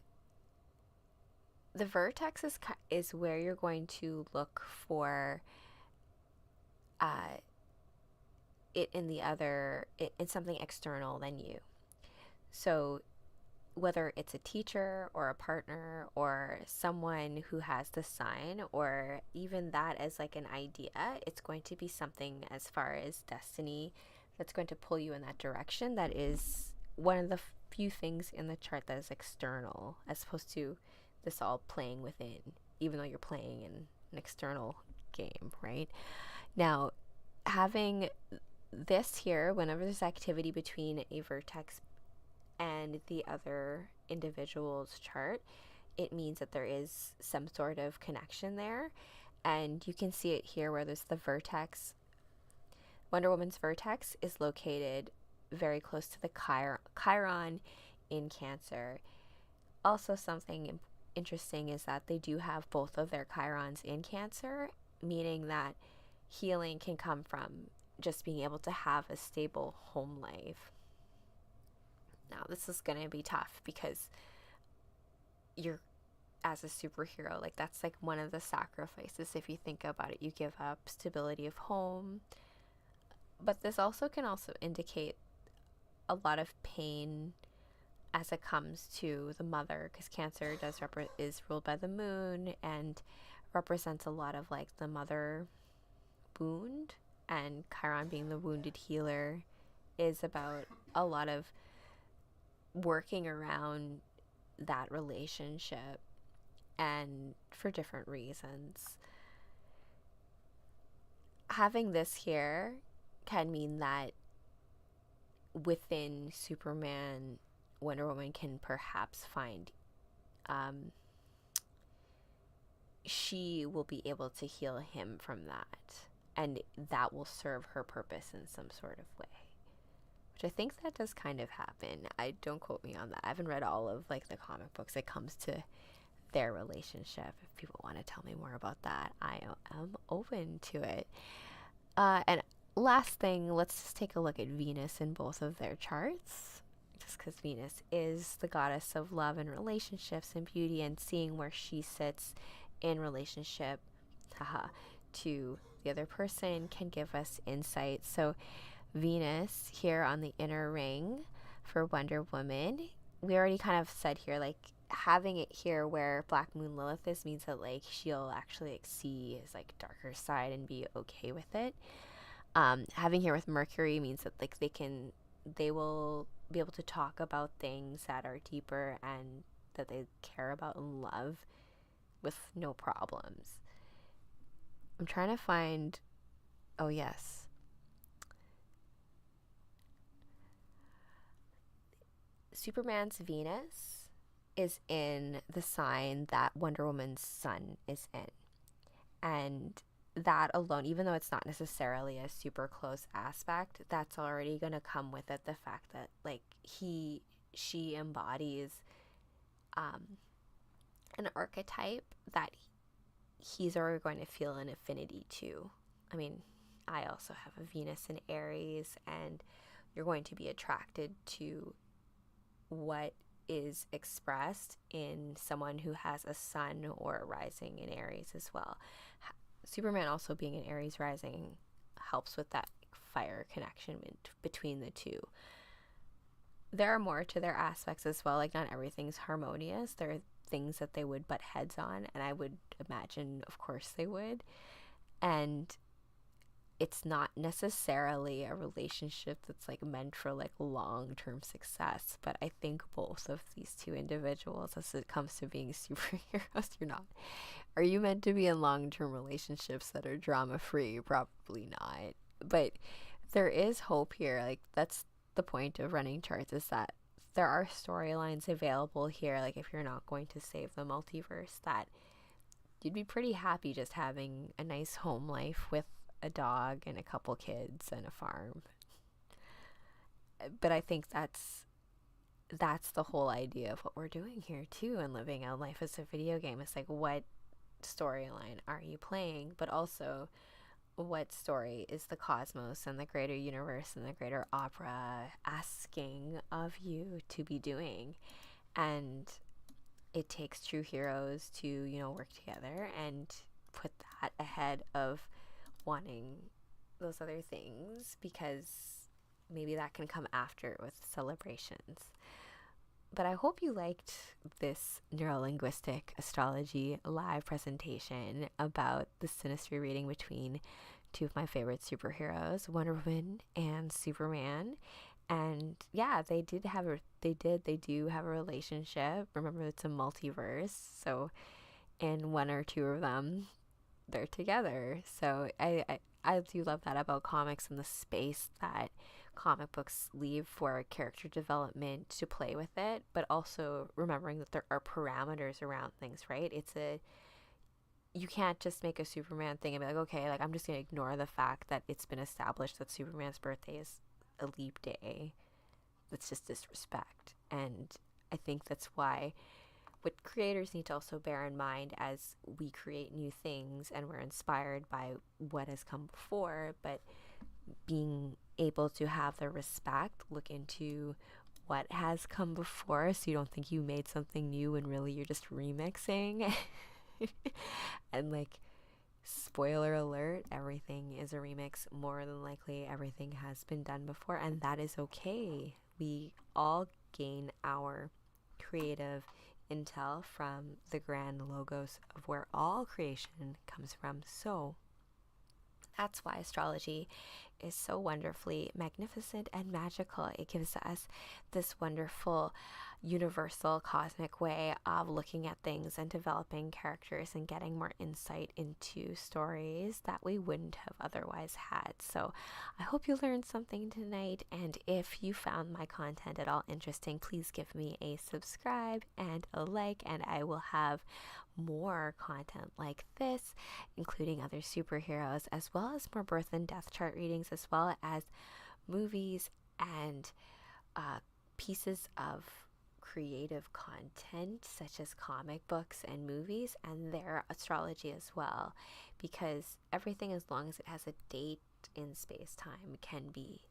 the vertex is where you're going to look for it in the other, in something external than you. So whether it's a teacher or a partner or someone who has the sign, or even that as like an idea, it's going to be something as far as destiny that's going to pull you in that direction. That is one of the few things in the chart that is external, as opposed to this all playing within, even though you're playing in an external game, right? Now, having this here, whenever there's activity between a vertex and the other individual's chart, it means that there is some sort of connection there. And you can see it here where there's the vertex. Wonder Woman's vertex is located very close to the Chiron in Cancer. Also, something interesting is that they do have both of their Chirons in Cancer, meaning that healing can come from just being able to have a stable home life. Now, this is going to be tough because you're, as a superhero, like, that's like one of the sacrifices. If you think about it, you give up stability of home. But this also can also indicate a lot of pain as it comes to the mother, because Cancer is ruled by the moon and represents a lot of like the mother wound, and Chiron, being the wounded healer, is about a lot of working around that relationship, and for different reasons. Having this here can mean that within Superman, Wonder Woman can perhaps find she will be able to heal him from that, and that will serve her purpose in some sort of way, which I think that does kind of happen. Don't quote me on that. I haven't read all of like the comic books. It comes to their relationship. If people want to tell me more about that, I am open to it. And last thing, let's just take a look at Venus in both of their charts. Just because Venus is the goddess of love and relationships and beauty, and seeing where she sits in relationship to the other person can give us insight. So Venus here on the inner ring for Wonder Woman, we already kind of said here, like, having it here where Black Moon Lilith is means that like she'll actually like see his like darker side and be okay with it. Having here with Mercury means that like they will be able to talk about things that are deeper and that they care about and love with no problems. I'm trying to find, oh yes, Superman's Venus is in the sign that Wonder Woman's sun is in. And that alone, even though it's not necessarily a super close aspect, that's already going to come with it the fact that like she embodies an archetype that he's already going to feel an affinity to. I mean, I also have a Venus in Aries, and you're going to be attracted to what is expressed in someone who has a sun or a rising in Aries as well. Superman also being an Aries rising helps with that fire connection between the two. There are more to their aspects as well. Like, not everything's harmonious. There are things that they would butt heads on, and I would imagine, of course, they would. And it's not necessarily a relationship that's like meant for like long-term success, but I think both of these two individuals, as it comes to being superheroes, are you meant to be in long-term relationships that are drama-free? Probably not, but there is hope here. Like, that's the point of running charts, is that there are storylines available here. Like, if you're not going to save the multiverse, that you'd be pretty happy just having a nice home life with a dog and a couple kids and a farm. But I think that's the whole idea of what we're doing here too, and living out life as a video game. It's like, what storyline are you playing, but also what story is the cosmos and the greater universe and the greater opera asking of you to be doing. And it takes true heroes to, you know, work together and put that ahead of wanting those other things, because maybe that can come after with celebrations. But I hope you liked this Neurolinguistic Astrology live presentation about the synastry reading between two of my favorite superheroes, Wonder Woman and Superman. And yeah, they do have a relationship. Remember, it's a multiverse, so in one or two of them, they're together. So I do love that about comics and the space that comic books leave for character development to play with it, but also remembering that there are parameters around things, right? You can't just make a Superman thing and be like, okay, like, I'm just going to ignore the fact that it's been established that Superman's birthday is a leap day. That's just disrespect. And I think that's why what creators need to also bear in mind as we create new things and we're inspired by what has come before, but being able to have the respect, look into what has come before, so you don't think you made something new when really you're just remixing. And like, spoiler alert, everything is a remix. More than likely everything has been done before, and that is okay. We all gain our creative intel from the grand logos of where all creation comes from. So that's why astrology is so wonderfully magnificent and magical. It gives us this wonderful universal cosmic way of looking at things and developing characters and getting more insight into stories that we wouldn't have otherwise had. So I hope you learned something tonight, and if you found my content at all interesting, please give me a subscribe and a like, and I will have more content like this, including other superheroes, as well as more birth and death chart readings, as well as movies and pieces of creative content such as comic books and movies, and their astrology as well, because everything, as long as it has a date in space-time, can be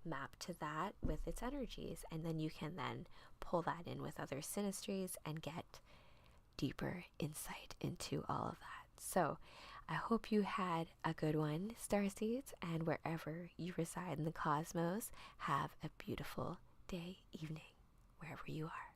mapped to that with its energies, and then you can then pull that in with other synastries and get deeper insight into all of that. So I hope you had a good one, Starseeds, and wherever you reside in the cosmos, have a beautiful day, evening, wherever you are.